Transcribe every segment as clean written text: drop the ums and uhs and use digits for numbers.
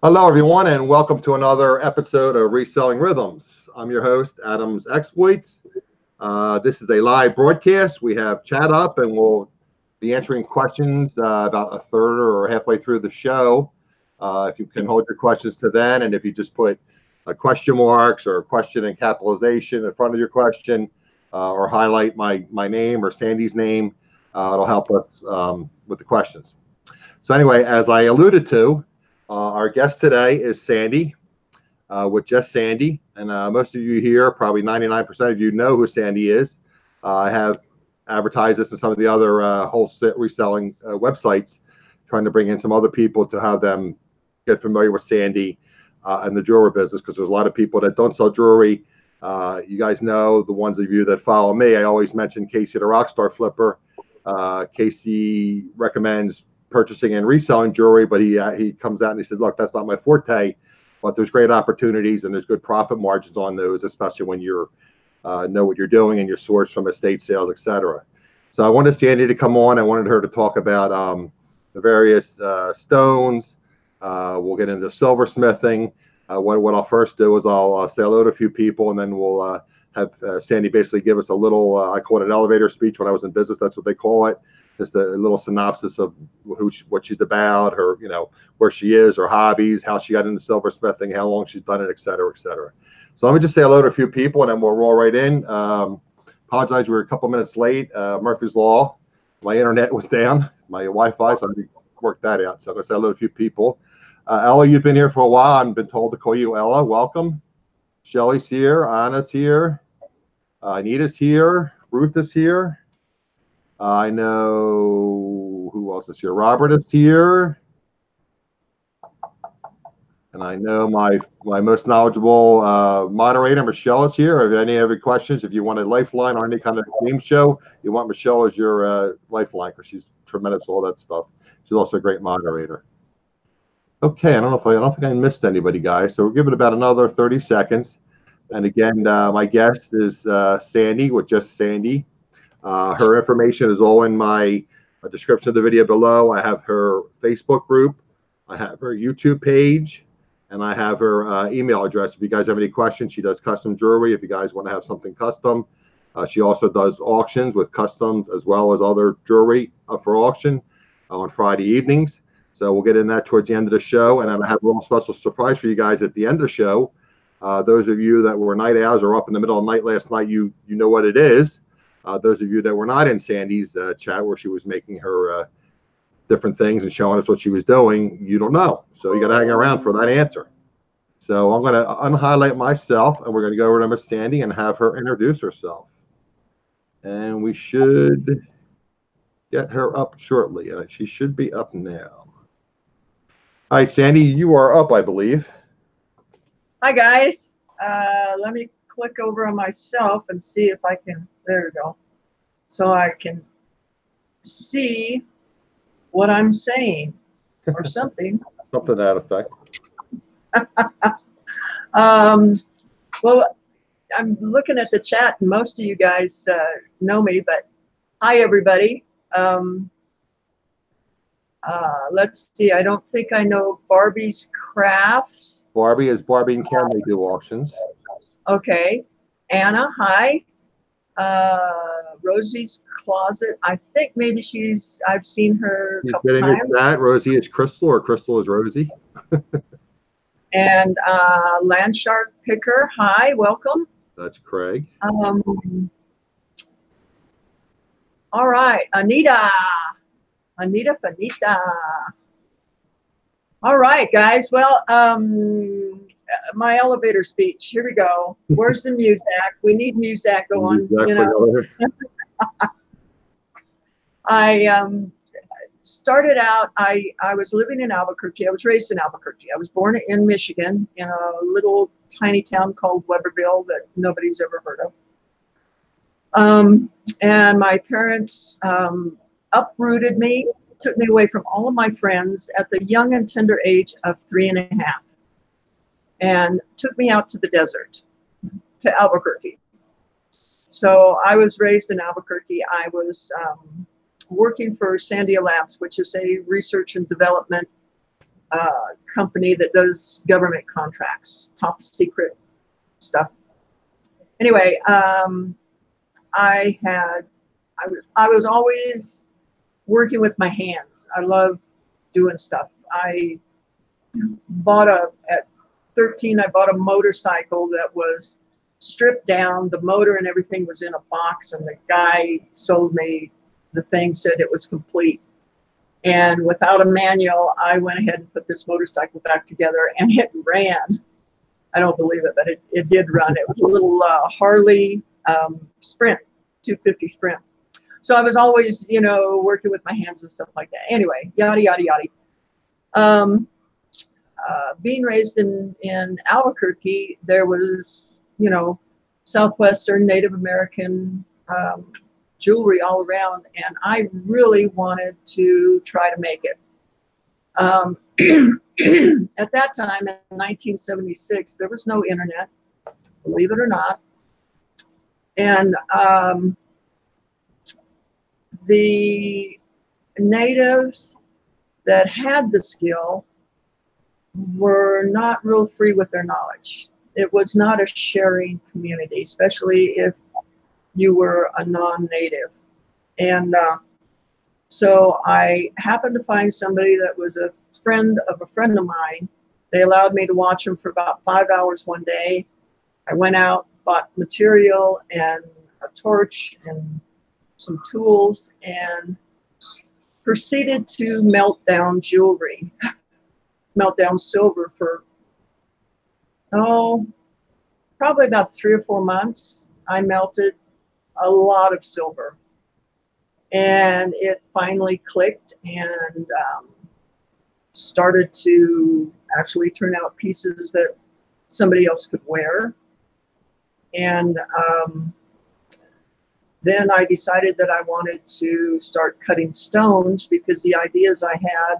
Hello, everyone, and welcome to another episode of Reselling Rhythms. I'm your host, Adams Exploits. This is a live broadcast. We have chat up, and we'll be answering questions about a third or halfway through the show. If you can hold your questions to then, and if you just put question marks or question in capitalization in front of your question, or highlight my name or Sandy's name, it'll help us with the questions. So anyway, as I alluded to, our guest today is Sandi, with Just Sandi, and most of you here, probably 99% of you, know who Sandi is. I have advertised this in some of the other wholesale reselling websites, trying to bring in some other people to have them get familiar with Sandi and the jewelry business, because there's a lot of people that don't sell jewelry. You guys know, the ones of you that follow me, I always mention Casey the Rockstar Flipper. Casey recommends purchasing and reselling jewelry, but he comes out and he says, look, that's not my forte, but there's great opportunities and there's good profit margins on those, especially when you're know what you're doing and you're sourced from estate sales, etc. So I wanted Sandi to come on. I wanted her to talk about the various stones. We'll get into silversmithing. What I'll first do is I'll say hello to a few people, and then we'll have Sandi basically give us a little, I call it an elevator speech. When I was in business, that's what they call it. Just a little synopsis of what she's about, her, where she is, her hobbies, how she got into silversmithing, how long she's done it, et cetera, et cetera. So let me just say hello to a few people, and then we'll roll right in. Apologize, we were a couple minutes late. Murphy's Law. My internet was down, my Wi-Fi, so I worked that out. So I'm going to say hello to a few people. Ella, you've been here for a while. I've been told to call you Ella. Welcome. Shelly's here. Anna's here. Anita's here. Ruth is here. I know who else is here. Robert is here. And I know my most knowledgeable moderator, Michelle, is here. If any other questions, if you want a lifeline or any kind of game show, you want Michelle as your lifeline, because she's tremendous at all that stuff. She's also a great moderator. Okay, I don't think I missed anybody, guys. So we'll give it about another 30 seconds. And again, my guest is Sandi, with Just Sandi. Her information is all in my description of the video below. I have her Facebook group, I have her YouTube page, and I have her email address. If you guys have any questions, she does custom jewelry. If you guys want to have something custom, she also does auctions with customs as well as other jewelry up for auction on Friday evenings. So we'll get in that towards the end of the show, and then I have a little special surprise for you guys at the end of the show. Those of you that were night owls or up in the middle of the night last night, you know what it is. Those of you that were not in Sandi's chat, where she was making her different things and showing us what she was doing, you don't know. So you got to hang around for that answer. So I'm going to unhighlight myself, and we're going to go over to Miss Sandi and have her introduce herself. And we should get her up shortly. She should be up now. All right, Sandi, you are up, I believe. Hi, guys. Let me click over on myself and see if I can. There we go. So I can see what I'm saying or something. Something to that effect. Well, I'm looking at the chat, and most of you guys know me, but hi, everybody. Let's see. I don't think I know Barbie's Crafts. Barbie is Barbie and Ken. They do auctions. Okay. Anna, hi. Rosie's Closet. I think maybe I've seen her a couple times. That Rosie is Crystal, or Crystal is Rosie. And Landshark Picker, hi, welcome. That's Craig. All right, Anita Fanita. All right, guys. Well, my elevator speech. Here we go. Where's the music? We need music going. I started out. I was living in Albuquerque. I was raised in Albuquerque. I was born in Michigan, in a little tiny town called Weberville that nobody's ever heard of. And my parents uprooted me, took me away from all of my friends at the young and tender age of 3.5, and took me out to the desert, to Albuquerque. So I was raised in Albuquerque. I was working for Sandia Labs, which is a research and development company that does government contracts, top secret stuff. Anyway, I was always working with my hands. I love doing stuff. I bought at 13, I bought a motorcycle that was stripped down. The motor and everything was in a box, and the guy sold me the thing, said it was complete. And without a manual, I went ahead and put this motorcycle back together, and it ran. I don't believe it, but it did run. It was a little Harley Sprint, 250 Sprint. So I was always, you know, working with my hands and stuff like that. Anyway, yada, yada, yada. Being raised in Albuquerque, there was, you know, Southwestern Native American jewelry all around, and I really wanted to try to make it. At that time, in 1976, there was no internet, believe it or not. And the natives that had the skill were not real free with their knowledge. It was not a sharing community, especially if you were a non-native. And so I happened to find somebody that was a friend of a friend of mine. They allowed me to watch them for about 5 hours one day. I went out, bought material and a torch and some tools, and proceeded to melt down jewelry, melt down silver for, probably about 3 or 4 months. I melted a lot of silver, and it finally clicked and started to actually turn out pieces that somebody else could wear. And then I decided that I wanted to start cutting stones, because the ideas I had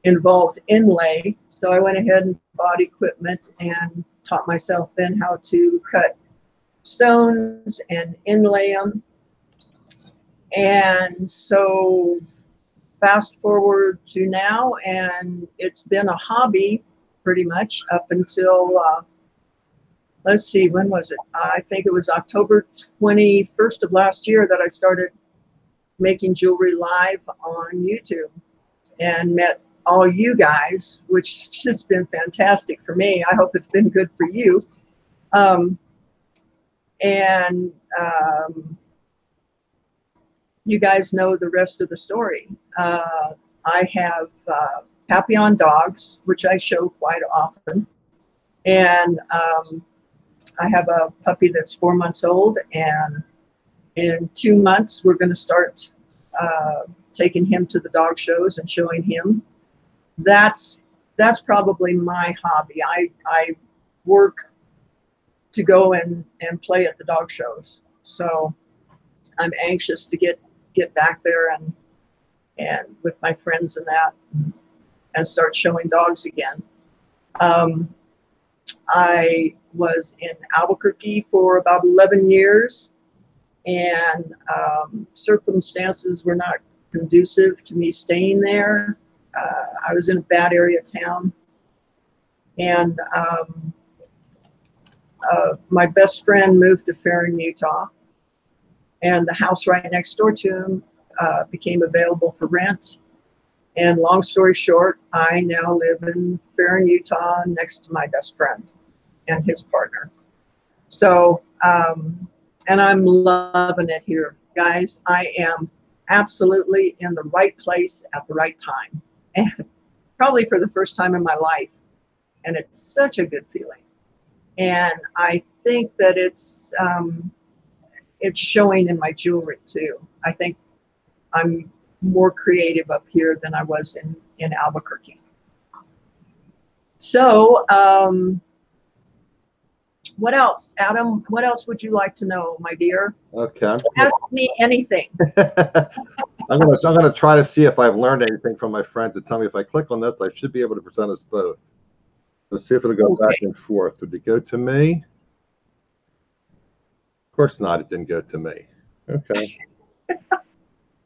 involved inlay. So I went ahead and bought equipment and taught myself then how to cut stones and inlay them. And so fast forward to now, and it's been a hobby pretty much up until let's see, when was it? I think it was October 21st of last year that I started making jewelry live on YouTube, and met all you guys, which has just been fantastic for me. I hope it's been good for you. You guys know the rest of the story. I have Papillon dogs, which I show quite often. And I have a puppy that's 4 months old, and in 2 months we're going to start taking him to the dog shows and showing him. That's probably my hobby. I work to go and play at the dog shows, so I'm anxious to get back there and with my friends and that, and start showing dogs again. I was in Albuquerque for about 11 years, and circumstances were not conducive to me staying there. I was in a bad area of town, and my best friend moved to Farron, Utah, and the house right next door to him became available for rent. And long story short, I now live in Farron, Utah, next to my best friend and his partner. So, and I'm loving it here, guys. I am absolutely in the right place at the right time, and probably for the first time in my life. And it's such a good feeling. And I think that it's showing in my jewelry too. I think I'm more creative up here than I was in Albuquerque. So, what else, Adam? What else would you like to know, my dear? Okay. Ask me anything. I'm gonna try to see if I've learned anything from my friends, and tell me if I click on this, I should be able to present us both. Let's see if it'll go back and forth. Did it go to me? Of course not. It didn't go to me. Okay.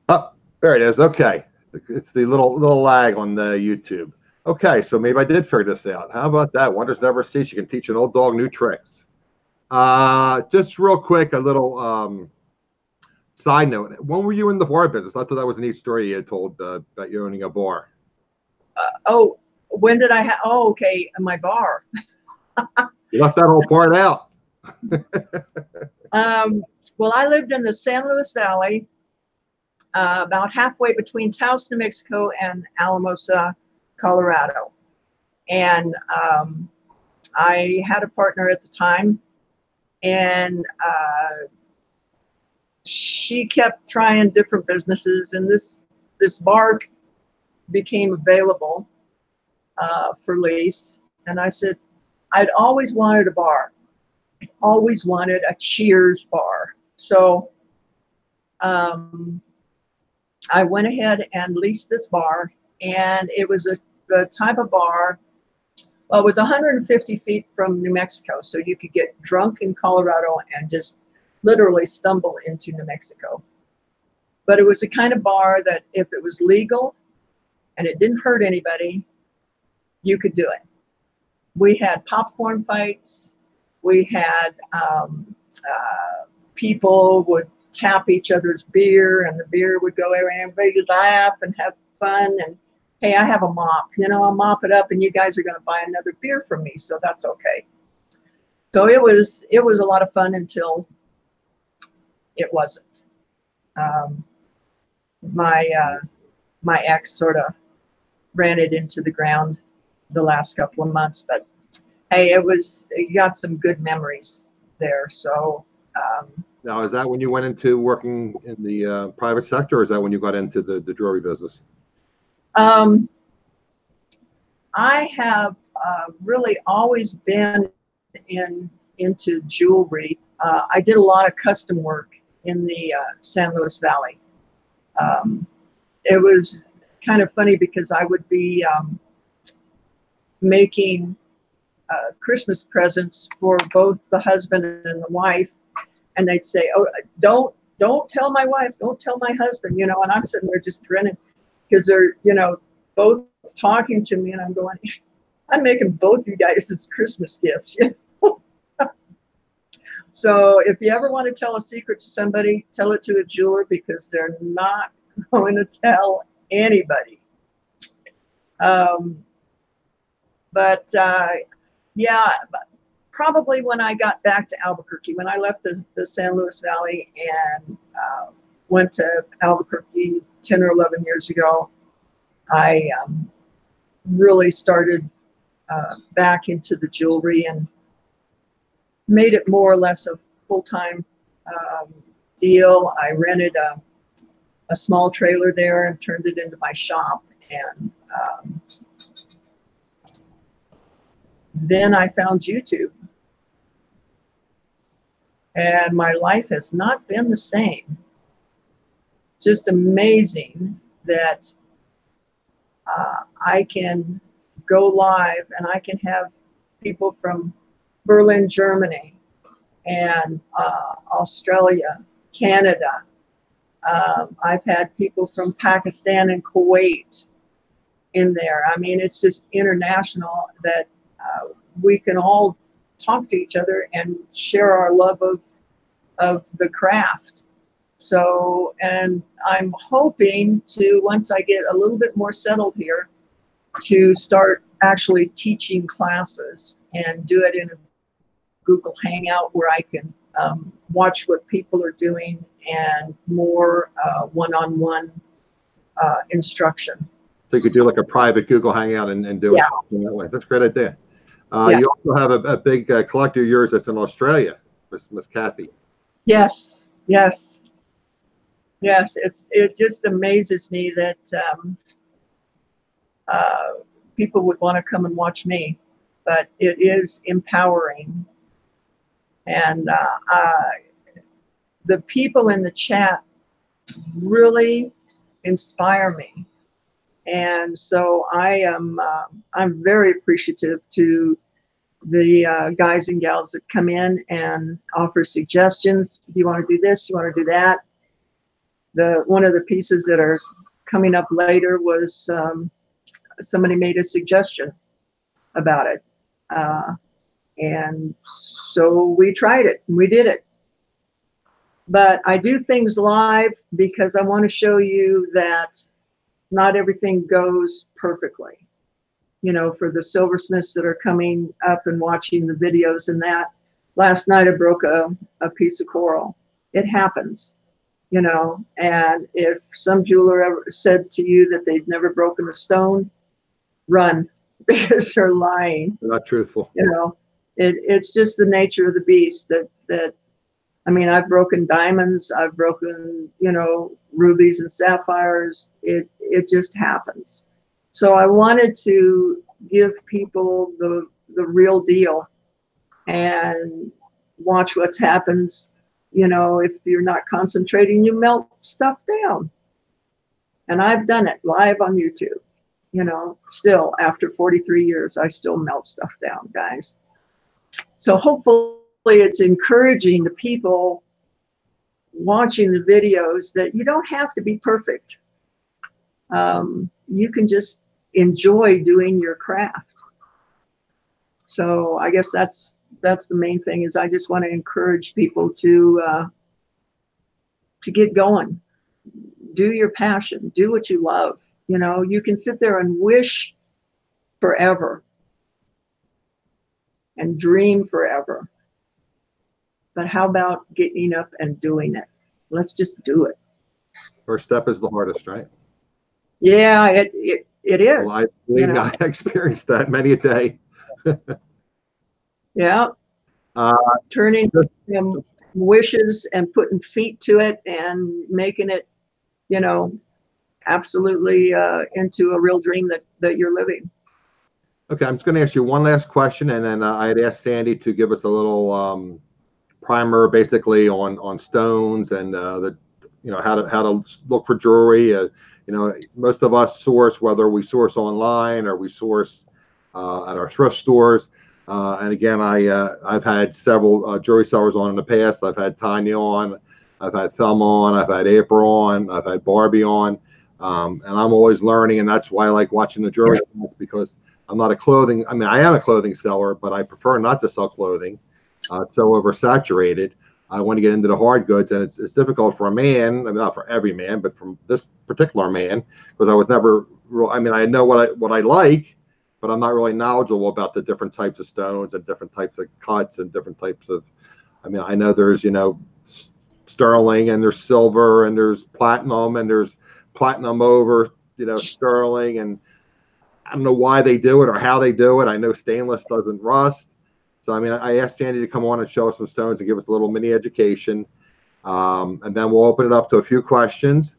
Oh, there it is. Okay. It's the little lag on the YouTube. Okay, so maybe I did figure this out. How about that? Wonders never cease. You can teach an old dog new tricks. Just real quick, a little side note. When were you in the bar business? I thought that was a neat story you had told about you owning a bar. Oh, when did I have? Oh, okay, my bar. You left that whole part out. Well, I lived in the San Luis Valley, about halfway between Taos, New Mexico, and Alamosa, Colorado. And I had a partner at the time, and she kept trying different businesses, and this bar became available for lease. And I said, I'd always wanted a bar. I'd always wanted a Cheers bar. So I went ahead and leased this bar, and it was the type of bar. Well, it was 150 feet from New Mexico, so you could get drunk in Colorado and just literally stumble into New Mexico. But it was the kind of bar that if it was legal and it didn't hurt anybody, you could do it. We had popcorn fights. We had people would tap each other's beer, and the beer would go everywhere, and everybody would laugh and have fun. And hey, I have a mop, I'll mop it up, and you guys are going to buy another beer from me, so that's okay. So it was a lot of fun until it wasn't. My ex sort of ran it into the ground the last couple of months, but hey, you got some good memories there. So now, is that when you went into working in the private sector, or is that when you got into the jewelry business? I have really always been into jewelry. I did a lot of custom work in the San Luis Valley. It was kind of funny because I would be making Christmas presents for both the husband and the wife, and they'd say, "Oh, don't tell my wife, don't tell my husband," and I'm sitting there just grinning because they're both talking to me, and I'm going, I'm making both you guys as Christmas gifts. So if you ever want to tell a secret to somebody, tell it to a jeweler, because they're not going to tell anybody. Yeah, probably when I got back to Albuquerque, when I left the San Luis Valley and went to Albuquerque 10 or 11 years ago, I really started back into the jewelry and made it more or less a full-time deal. I rented a small trailer there and turned it into my shop. And then I found YouTube. And my life has not been the same. Just amazing that I can go live and I can have people from Berlin, Germany, and Australia, Canada. I've had people from Pakistan and Kuwait in there. I mean, it's just international that we can all talk to each other and share our love of the craft. So, and I'm hoping to, once I get a little bit more settled here, to start actually teaching classes and do it in a Google Hangout where I can watch what people are doing and more one-on-one instruction. So you could do like a private Google Hangout and do it that way. That's a great idea. You also have a big collector of yours that's in Australia, Miss Kathy. Yes, yes, yes. It just amazes me that people would want to come and watch me, but it is empowering. And the people in the chat really inspire me. And so I'm very appreciative to the guys and gals that come in and offer suggestions. Do you want to do this? Do you want to do that? One of the pieces that are coming up later was somebody made a suggestion about it. And so we tried it and we did it. But I do things live because I want to show you that not everything goes perfectly. You know, for the silversmiths that are coming up and watching the videos and that, last night I broke a piece of coral. It happens, you know, and if some jeweler ever said to you that they've never broken a stone, run, because they're lying. They're not truthful. You know, it's just the nature of the beast that I mean, I've broken diamonds, I've broken, you know, rubies and sapphires. It just happens. So I wanted to give people the real deal and watch what's happens. You know, if you're not concentrating, you melt stuff down. And I've done it live on YouTube. You know, still after 43 years, I still melt stuff down, guys. So hopefully it's encouraging the people watching the videos that you don't have to be perfect. You can just enjoy doing your craft. So I guess that's the main thing, is I just want to encourage people to get going. Do your passion, do what you love. You know, you can sit there and wish forever and dream forever. But how about getting up and doing it? Let's just do it. First step is the hardest, right? Yeah, it is. Well, I believe, you know, I experienced that many a day. Yeah. Turning them wishes and putting feet to it and making it, you know, absolutely into a real dream that you're living. Okay, I'm just going to ask you one last question, and then I had asked Sandy to give us a little primer, basically on stones and the, you know, how to look for jewelry. You know, most of us source, whether we source online or we source at our thrift stores. And again, I've had several jewelry sellers on in the past. I've had Tanya on, I've had Thelma on, I've had April on, I've had Barbie on, and I'm always learning, and that's why I like watching the jewelry, because I'm not a clothing. I mean, I am a clothing seller, but I prefer not to sell clothing. It's so oversaturated. I want to get into the hard goods, and it's difficult for a man. I mean, not for every man, but from this particular man, because I was never real. I mean, I know what I like, but I'm not really knowledgeable about the different types of stones and different types of cuts and different types of. I mean, I know there's, you know, sterling, and there's silver, and there's platinum, and there's platinum over, you know, sterling, and I don't know why they do it or how they do it. I know stainless doesn't rust. So, I mean, I asked Sandy to come on and show us some stones and give us a little mini education. And then we'll open it up to a few questions.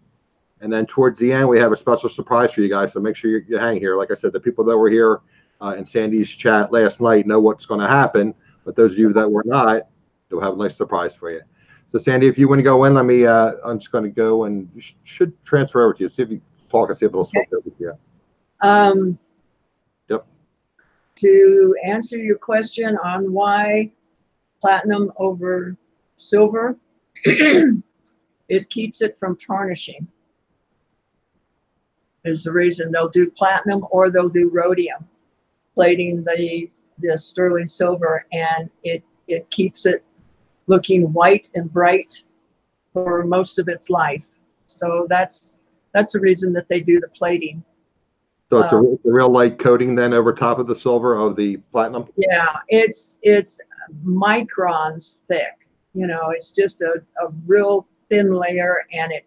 And then towards the end, we have a special surprise for you guys. So make sure you hang here. Like I said, the people that were here in Sandy's chat last night know what's going to happen. But those of you that were not, we'll have a nice surprise for you. So, Sandy, if you want to go in, let me, I'm just going to go, and you should transfer over to you. See if you talk and see if it'll switch over to you. Yep. To answer your question on why platinum over silver, it keeps it from tarnishing. Is the reason. They'll do platinum or they'll do rhodium, plating the sterling silver, and it keeps it looking white and bright for most of its life. So that's the reason that they do the plating. So it's a real light coating then over top of the silver of the platinum? Yeah, it's microns thick. You know, it's just a real thin layer, and it,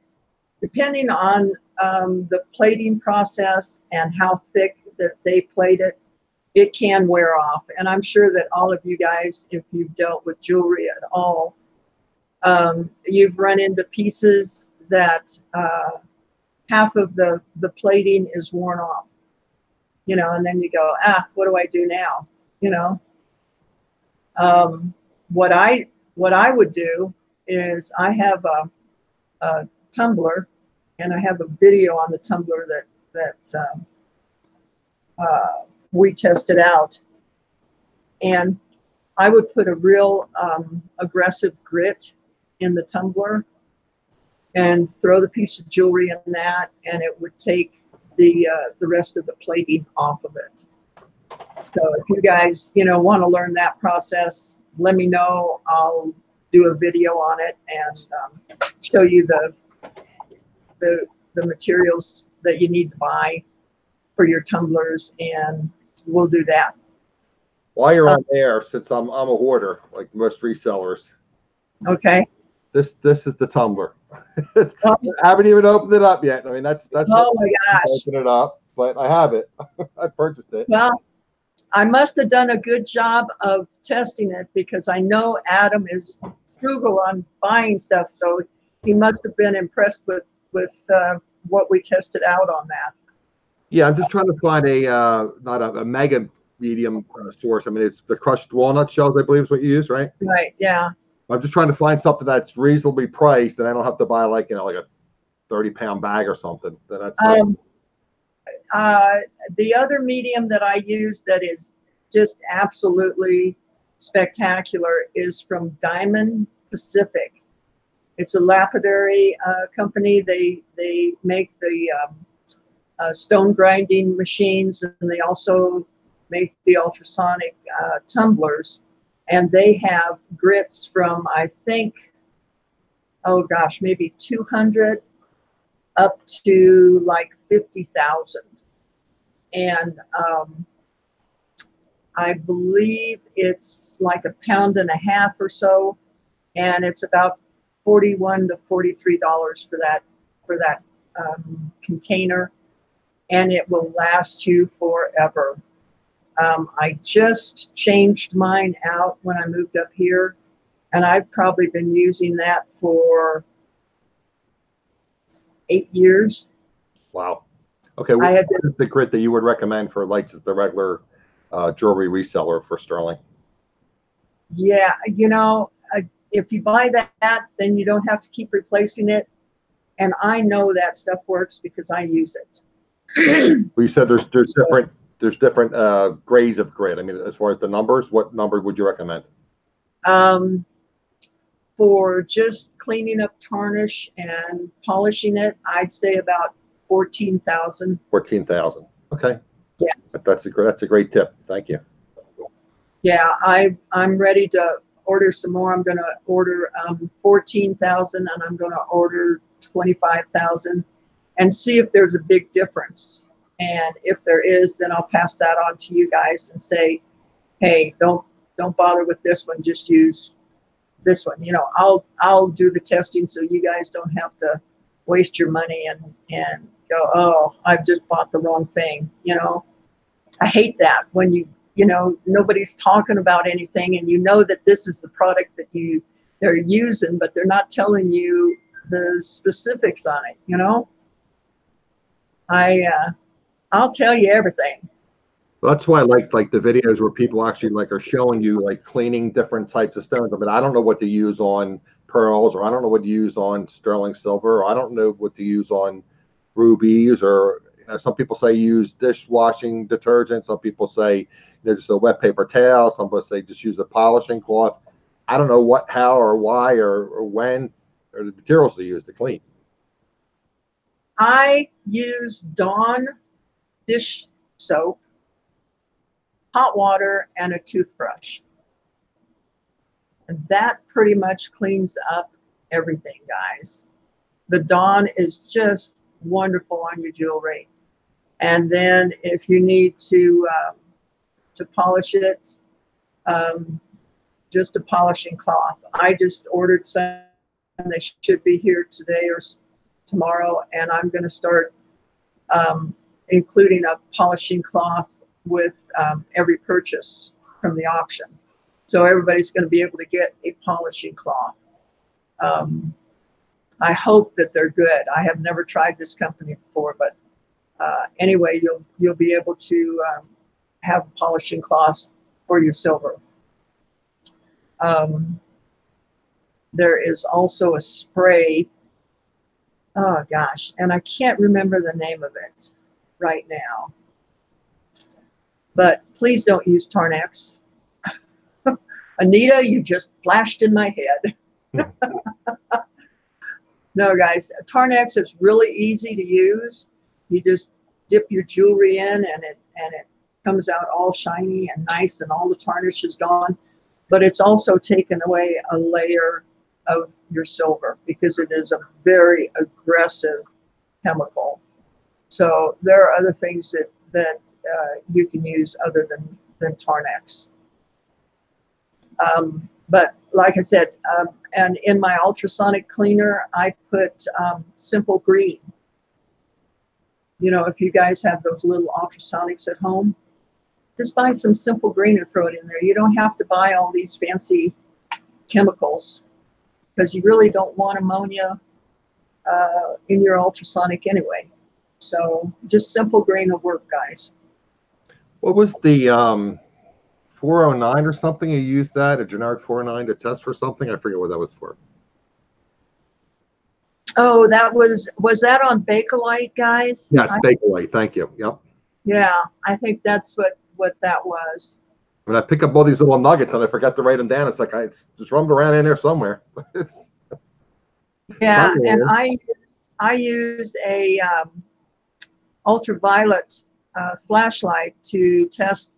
depending on the plating process and how thick that they plate it, it can wear off. And I'm sure that all of you guys, if you've dealt with jewelry at all, you've run into pieces that half of the plating is worn off, you know, and then you go, what do I do now? You know, what I would do is I have a tumbler, and I have a video on the tumbler that we tested out, and I would put a real aggressive grit in the tumbler and throw the piece of jewelry in that, and it would take the rest of the plating off of it. So if you guys, want to learn that process, let me know. I'll do a video on it and show you the materials that you need to buy for your tumblers, and we'll do that. While you're on there, since I'm a hoarder, like most resellers. Okay. This is the tumbler. I haven't even opened it up yet. I mean, that's oh my gosh. Open it up, but I have it. I purchased it. Well, I must have done a good job of testing it, because I know Adam is frugal on buying stuff, so he must have been impressed with what we tested out on that. Yeah, I'm just trying to find a not a mega medium source. I mean, it's the crushed walnut shells, I believe, is what you use, right? Right. Yeah. I'm just trying to find something that's reasonably priced, and I don't have to buy like like a 30-pound bag or something. Then that's the other medium that I use that is just absolutely spectacular is from Diamond Pacific. It's a lapidary company. They make the stone grinding machines, and they also make the ultrasonic tumblers. And they have grits from, I think, oh gosh, maybe 200 up to like 50,000. And I believe it's like a pound and a half or so, and it's about $41 to $43 for that container, and it will last you forever. I just changed mine out when I moved up here, and I've probably been using that for 8 years. Wow. Okay, what is the grit that you would recommend for like just the regular jewelry reseller for sterling? Yeah, if you buy that, then you don't have to keep replacing it. And I know that stuff works because I use it. Well, you said there's different grades of grit. I mean, as far as the numbers, what number would you recommend? For just cleaning up tarnish and polishing it, I'd say about 14,000. 14,000. Okay. Yeah. That's a great tip. Thank you. Yeah, I'm ready to order some more. I'm going to order 14,000, and I'm going to order 25,000 and see if there's a big difference. And if there is, then I'll pass that on to you guys and say, hey, don't bother with this one. Just use this one. I'll do the testing so you guys don't have to waste your money and go, oh, I've just bought the wrong thing. I hate that when nobody's talking about anything, and that this is the product that they're using, but they're not telling you the specifics on it. I'll tell you everything. Well, that's why I like the videos where people actually are showing you cleaning different types of stones. I mean, I don't know what to use on pearls, or I don't know what to use on sterling silver, or I don't know what to use on rubies, or some people say use dishwashing detergent. Some people say just a wet paper towel. Some people say just use a polishing cloth. I don't know what, how, or why, or when, or the materials to use to clean. I use Dawn dish soap, hot water, and a toothbrush. And that pretty much cleans up everything, guys. The Dawn is just wonderful on your jewelry. And then if you need to polish it, just a polishing cloth. I just ordered some, and they should be here today or tomorrow, and I'm going to start including a polishing cloth with every purchase from the auction. So everybody's going to be able to get a polishing cloth. I hope that they're good. I have never tried this company before, but anyway, you'll be able to have polishing cloths for your silver. There is also a spray. Oh gosh, and I can't remember the name of it right now. But please don't use Tarnex. Anita, you just flashed in my head. No, guys, Tarnex is really easy to use. You just dip your jewelry in, and it comes out all shiny and nice, and all the tarnish is gone. But it's also taken away a layer of your silver because it is a very aggressive chemical. So there are other things that you can use other than Tarnex. But like I said, and in my ultrasonic cleaner, I put Simple Green. You know, if you guys have those little ultrasonics at home, just buy some Simple Green and throw it in there. You don't have to buy all these fancy chemicals because you really don't want ammonia in your ultrasonic anyway. So just Simple Green will work, guys. What was the 409 or something? You used that, a generic 409 to test for something? I forget what that was for. Oh, was that on Bakelite, guys? Yes, Bakelite. Thank you. Yep. Yeah, I think that's what that was. When I pick up all these little nuggets and I forgot to write them down, it's like I just roamed around in there somewhere. Yeah, and I use a ultraviolet flashlight to test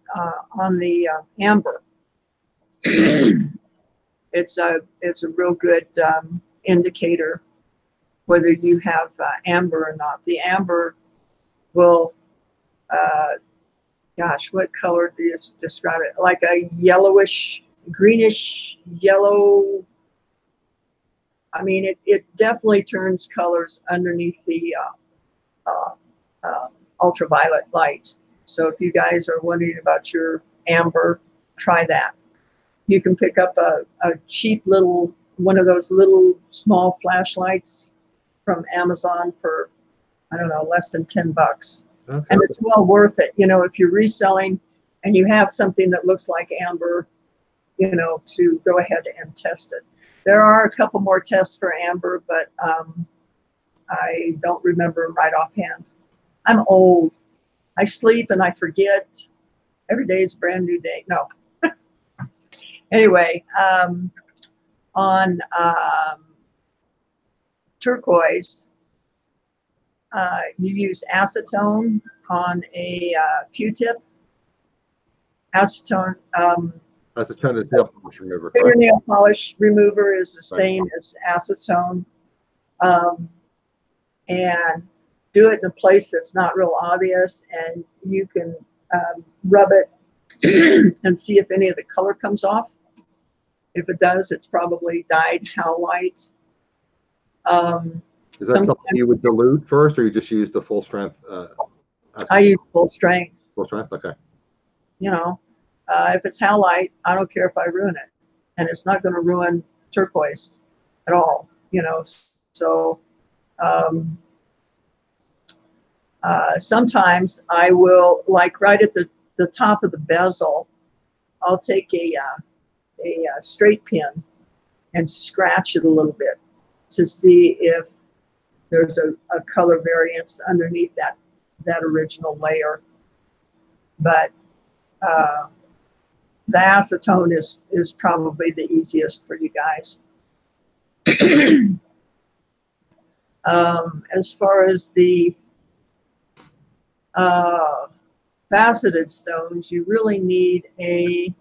on the amber. It's a real good indicator whether you have amber or not. The amber will, gosh, what color do you describe it? Like a yellowish, greenish yellow. I mean, it definitely turns colors underneath the ultraviolet light. So if you guys are wondering about your amber, try that. You can pick up a cheap little, one of those little small flashlights from Amazon for, I don't know, less than 10 bucks. Okay. And it's well worth it. You know, if you're reselling and you have something that looks like amber, you know, to go ahead and test it. There are a couple more tests for amber, but I don't remember them right offhand. I'm old. I sleep and I forget. Every day is a brand new day. No. Anyway, on turquoise, you use acetone on a Q-tip. Acetone. Acetone is nail polish remover. Fingernail polish remover is the same as acetone. And do it in a place that's not real obvious, and you can rub it and see if any of the color comes off. If it does, it's probably dyed howlite. Is that something you would dilute first, or you just use the full strength? I use full strength. Full strength, okay. You know, if it's howlite, I don't care if I ruin it, and it's not going to ruin turquoise at all. You know, so sometimes I will, like right at the top of the bezel, I'll take a straight pin and scratch it a little bit to see if there's a color variance underneath that original layer. But the acetone is probably the easiest for you guys. As far as the faceted stones, you really need a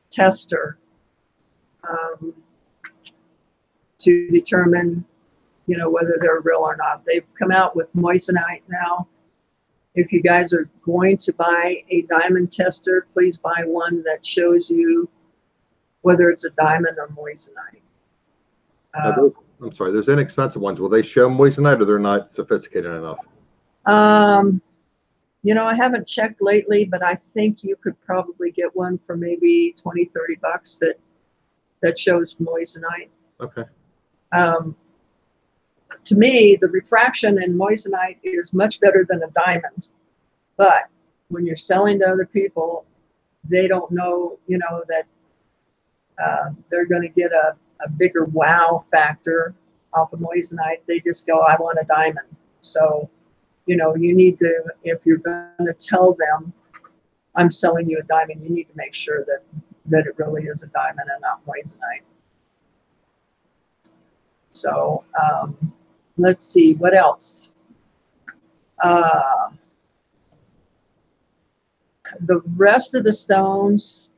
tester to determine, you know, whether they're real or not. They've come out with moissanite now. If you guys are going to buy a diamond tester, please buy one that shows you whether it's a diamond or moissanite. I'm sorry, there's inexpensive ones. Will they show moissanite, or they're not sophisticated enough? You know, I haven't checked lately, but I think you could probably get one for maybe 20, 30 bucks that shows moissanite. Okay. To me, the refraction in moissanite is much better than a diamond. But when you're selling to other people, they don't know, you know, that they're going to get a bigger wow factor off of moissanite. They just go, I want a diamond. So, you know, you need to, if you're going to tell them, I'm selling you a diamond, you need to make sure that it really is a diamond and not moissanite. So let's see, what else? the rest of the stones,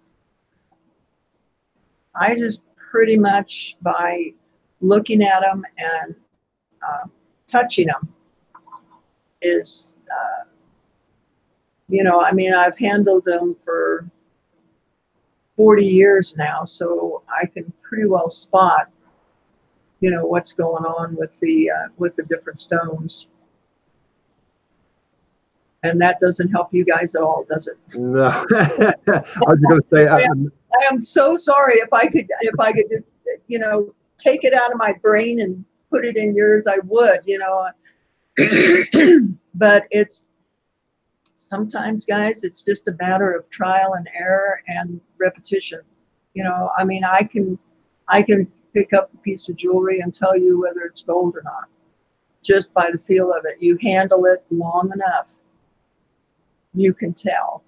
I just pretty much by looking at them and touching them is, I mean, I've handled them for 40 years now, so I can pretty well spot, what's going on with the different stones. And that doesn't help you guys at all, does it? No. I was going to say, I am so sorry. If I could just, take it out of my brain and put it in yours, I would, But it's sometimes, guys, it's just a matter of trial and error and repetition. I mean, I can pick up a piece of jewelry and tell you whether it's gold or not, just by the feel of it. You handle it long enough, you can tell.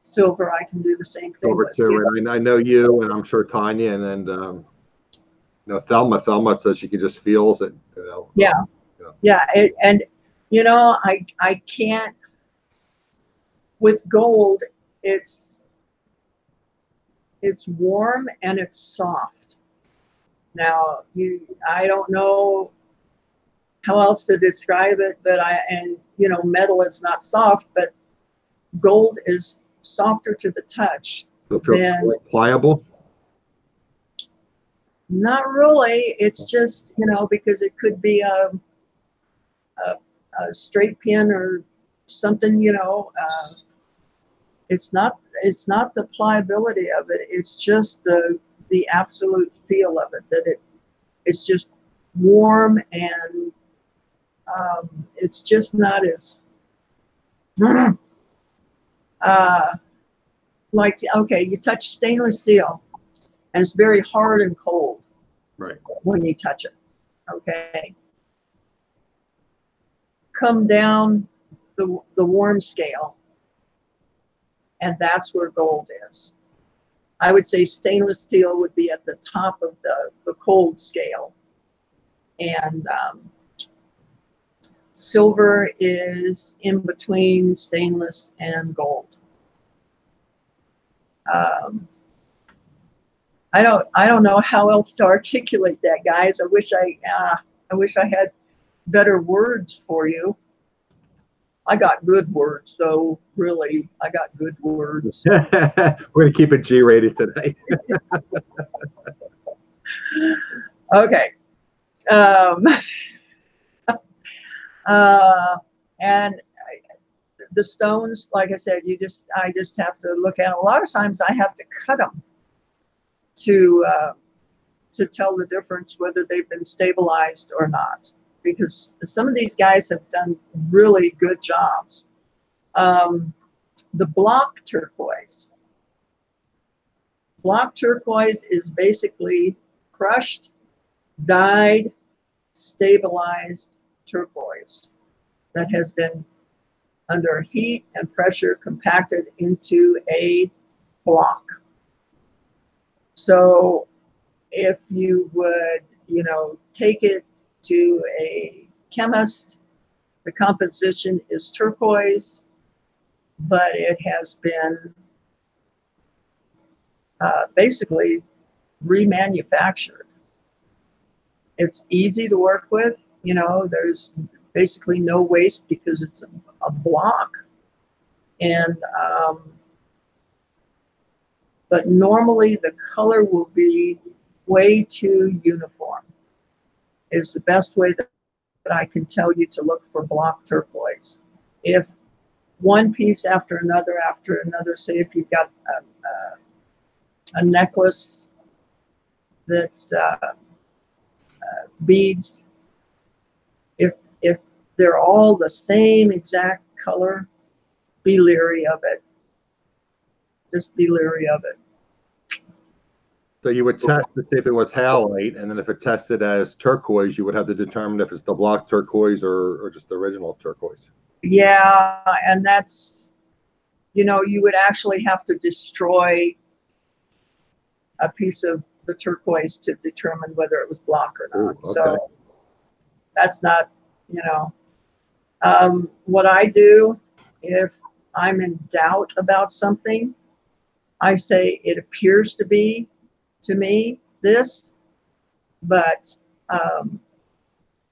Silver, I can do the same thing. Silver too, and I know you, and I'm sure Tanya, and Thelma says she can just feels it. Yeah. I can't. With gold, it's warm and it's soft. Now, I don't know how else to describe it, but metal is not soft, but gold is softer to the touch. So than pliable? Not really. It's just, because it could be a straight pin or something, it's not the pliability of it. It's just the absolute feel of it, that it's just warm, and it's just not as like, okay, you touch stainless steel and it's very hard and cold, right, when you touch it. Okay, come down the warm scale, and that's where gold is. I would say stainless steel would be at the top of the cold scale, and silver is in between stainless and gold. I don't know how else to articulate that, guys. I wish I had better words for you. I got good words, though. Really, I got good words. We're going to keep it G-rated today. Okay. And the stones, like I said, I just have to look at them. A lot of times I have to cut them to tell the difference whether they've been stabilized or not, because some of these guys have done really good jobs. The block turquoise. Block turquoise is basically crushed, dyed, stabilized turquoise that has been under heat and pressure compacted into a block. So if you would, take it to a chemist, the composition is turquoise, but it has been basically remanufactured. It's easy to work with. There's basically no waste because it's a block. And but normally the color will be way too uniform, is the best way that I can tell you to look for block turquoise. If one piece after another, say if you've got a necklace that's beads, if they're all the same exact color, be leery of it. Just be leery of it. So you would test to see if it was halite, and then if it tested as turquoise, you would have to determine if it's the block turquoise or just the original turquoise. Yeah, and that's, you would actually have to destroy a piece of the turquoise to determine whether it was block or not. Ooh, okay. So that's not, what I do, if I'm in doubt about something, I say it appears to be, to me, this, but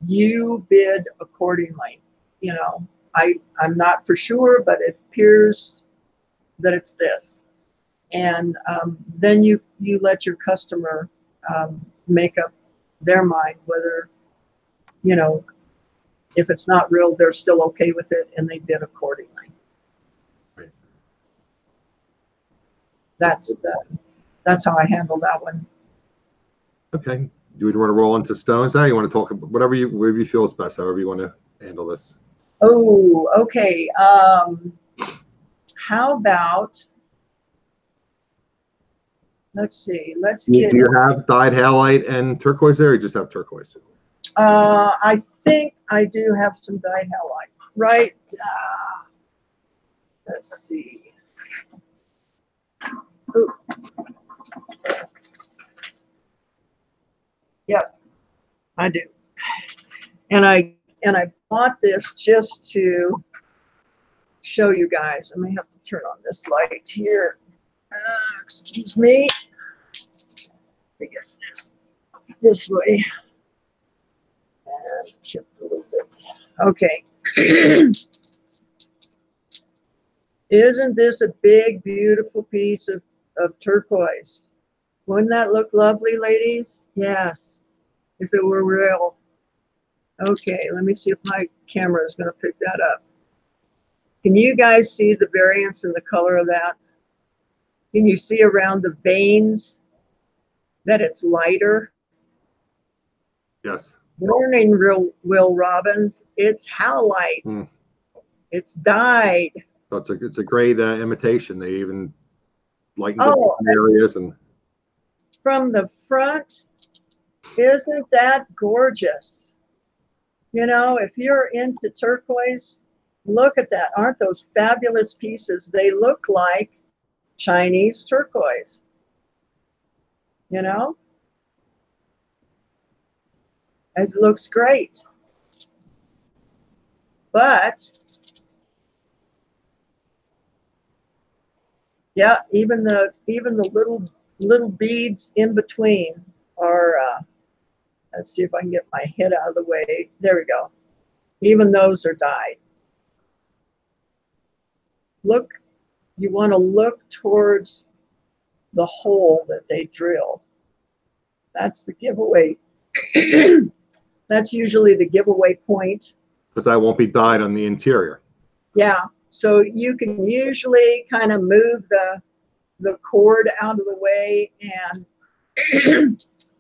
you bid accordingly. You know, I'm not for sure, but it appears that it's this. And then you let your customer make up their mind whether, you know, if it's not real, they're still okay with it, and they bid accordingly. Right. That's how I handle that one. Okay. Do you want to roll into stones now? You want to talk about whatever you feel is best, however you want to handle this. Oh, okay. How about, let's see, let's get. Do you have dyed halite and turquoise there, or you just have turquoise? I think I do have some dyed halite, right? Let's see. Ooh. Yep, I do. And I bought this just to show you guys. I may have to turn on this light here. Excuse me. Let me get this way. And tip a little bit. Okay. Isn't this a big, beautiful piece of turquoise? Wouldn't that look lovely, ladies? Yes, if it were real. Okay, let me see if my camera is going to pick that up. Can you guys see the variance in the color of that? Can you see around the veins that it's lighter? Yes. Warning, Will Robbins, it's halite. It's dyed. So it's a great imitation. They even lightened Oh, the areas. And from the front, isn't that gorgeous? You know, if you're into turquoise, look at that. Aren't those fabulous pieces? They look like Chinese turquoise. You know? It looks great. But yeah, even the little beads in between are let's see if I can get my head out of the way. There we go. Even those are dyed. Look, you want to look towards the hole that they drill. That's the giveaway. That's usually the giveaway point. Because that won't be dyed on the interior. Yeah, so you can usually kind of move the cord out of the way, and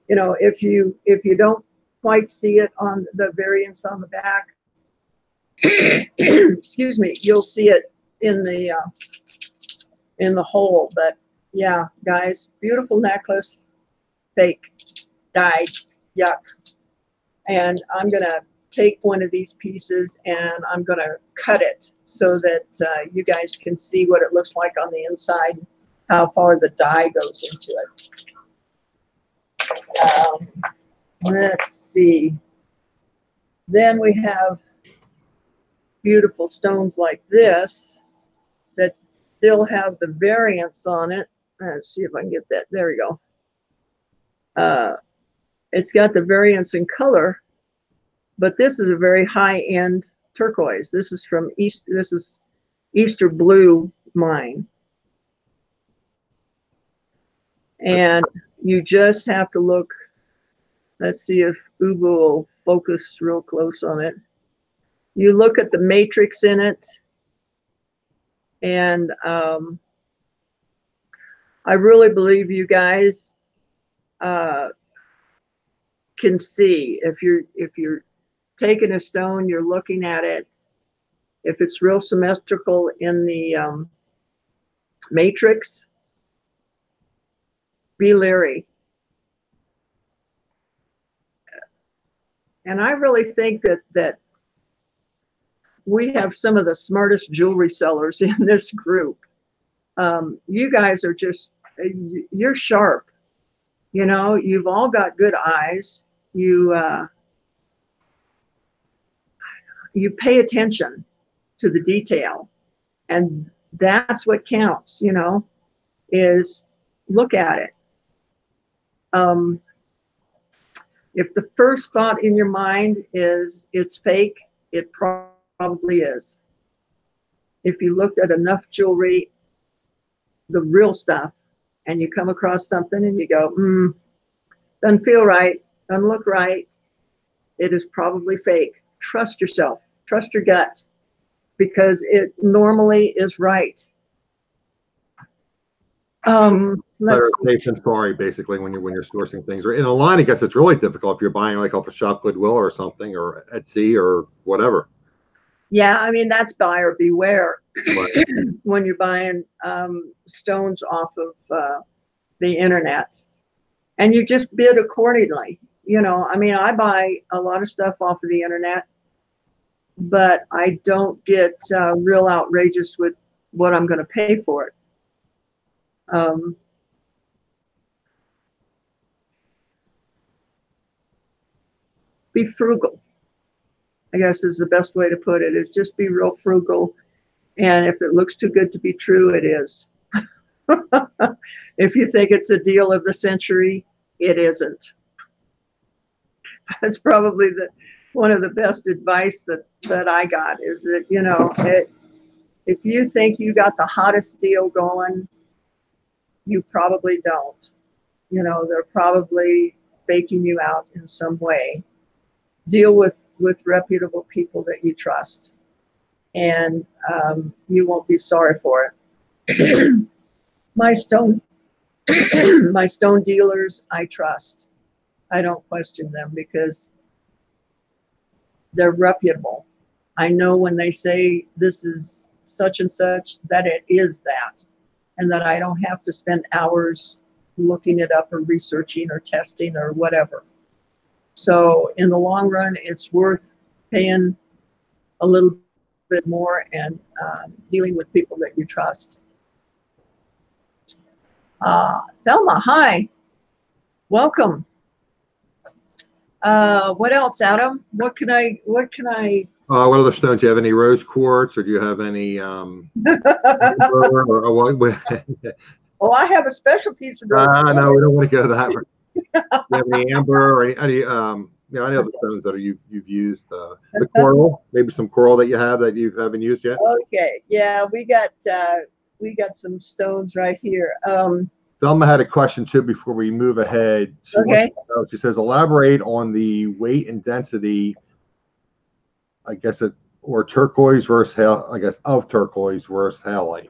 you know, if you don't quite see it on the variance on the back, excuse me, you'll see it in the hole. But yeah, guys, beautiful necklace, fake, dyed, yuck. And I'm gonna take one of these pieces and I'm gonna cut it so that you guys can see what it looks like on the inside, how far the dye goes into it. Let's see. Then we have beautiful stones like this that still have the variance on it. Let's see if I can get that. There we go. It's got the variance in color, but this is a very high-end turquoise. This is from this is Easter Blue mine. And you just have to look. Let's see if Ubu will focus real close on it. You look at the matrix in it, and I really believe you guys can see if you're taking a stone, you're looking at it. If it's real symmetrical in the matrix, be leery. And I really think that we have some of the smartest jewelry sellers in this group. You guys are just, you're sharp. You know, you've all got good eyes. You pay attention to the detail, and that's what counts, you know, is look at it. If the first thought in your mind is it's fake, it probably is. If you looked at enough jewelry, the real stuff, and you come across something and you go, doesn't feel right, doesn't look right, it is probably fake. Trust yourself, trust your gut, because it normally is right. Better safe than sorry, basically, when you're sourcing things. Or in a line, I guess it's really difficult if you're buying like off a shop Goodwill or something, or Etsy or whatever. Yeah, I mean, that's buyer beware. Right. When you're buying stones off of the internet, and you just bid accordingly. You know, I mean, I buy a lot of stuff off of the internet, but I don't get real outrageous with what I'm going to pay for it. Be frugal, I guess, is the best way to put it, is just be real frugal. And if it looks too good to be true, it is. If you think it's a deal of the century, it isn't. That's probably one of the best advice that I got, is that, you know, if you think you got the hottest deal going, you probably don't. You know, they're probably faking you out in some way. Deal with reputable people that you trust, and you won't be sorry for it. My stone dealers, I trust. I don't question them because they're reputable. I know when they say this is such and such, that it is that, and that I don't have to spend hours looking it up or researching or testing or whatever. So in the long run, it's worth paying a little bit more and dealing with people that you trust. Thelma, hi, welcome. What else, Adam? What can I? What other stones? Do you have any rose quartz, or do you have any? Oh, I have a special piece of rose. No, we don't want to go that way. Do you have any amber or any other stones that you've used? The coral, maybe some coral that you have that you haven't used yet. Okay, yeah, we got some stones right here. Thelma had a question too before we move ahead. She says, elaborate on the weight and density, I guess, or turquoise versus of turquoise versus halite.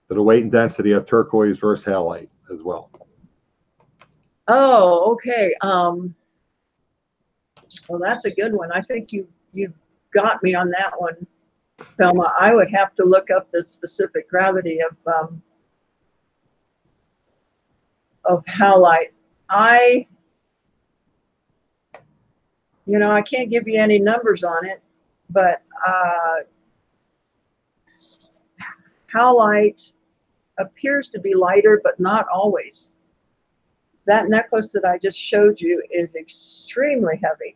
So the weight and density of turquoise versus halite as well. Oh, okay. Well, that's a good one. I think you got me on that one, Thelma. I would have to look up the specific gravity of halite. I can't give you any numbers on it, but halite appears to be lighter, but not always. That necklace that I just showed you is extremely heavy.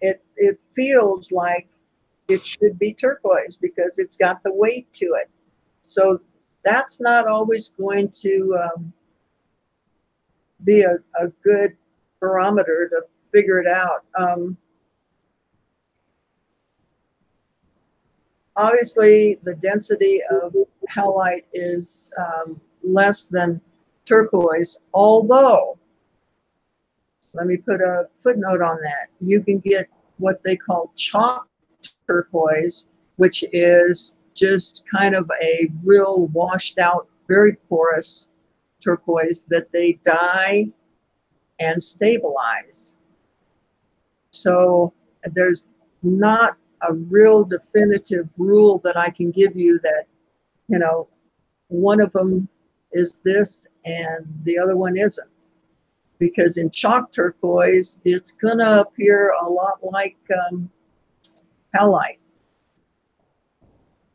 It feels like it should be turquoise because it's got the weight to it. So that's not always going to be a good barometer to figure it out. Obviously, the density of halite is less than turquoise, although, let me put a footnote on that. You can get what they call chalk turquoise, which is just kind of a real washed out, very porous turquoise that they dye and stabilize. So there's not a real definitive rule that I can give you that, one of them is this and the other one isn't. Because in chalk turquoise, it's going to appear a lot like halite.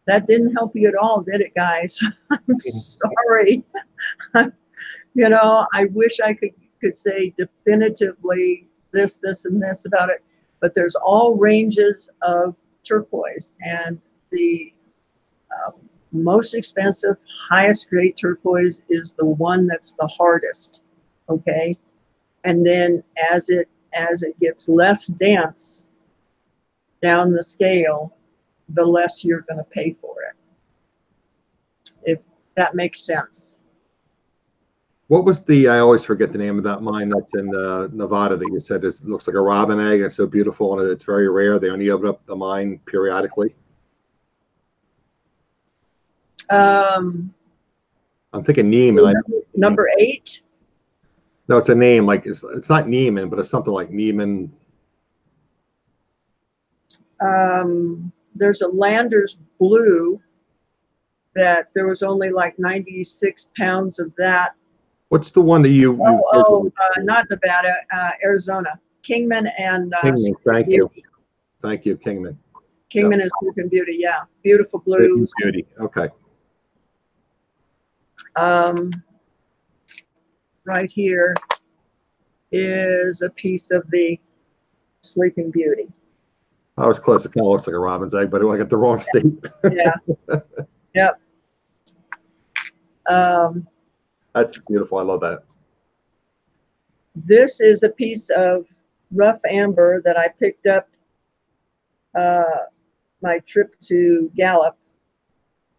That didn't help you at all, did it, guys? I'm sorry. I wish I could say definitively this, and this about it, but there's all ranges of turquoise, and the most expensive, highest grade turquoise is the one that's the hardest, okay? And then as it gets less dense down the scale, the less you're going to pay for it, if that makes sense. What was I always forget the name of that mine that's in Nevada that you said looks like a robin egg. It's so beautiful and it's very rare. They only open up the mine periodically. Um, I'm thinking Neiman. Number 8? No, it's a name. Like it's not Neiman, but it's something like Neiman. There's a Landers Blue that there was only like 96 pounds of that. What's the one that you not Nevada, Arizona. Kingman and Kingman. Thank you, Kingman. Kingman is Sleeping Beauty, yeah. Beautiful blues. Beauty. Okay. Right here is a piece of the Sleeping Beauty. I was close. It kind of looks like a robin's egg, but I got the wrong state. Yeah. Yep. That's beautiful. I love that. This is a piece of rough amber that I picked up my trip to Gallup.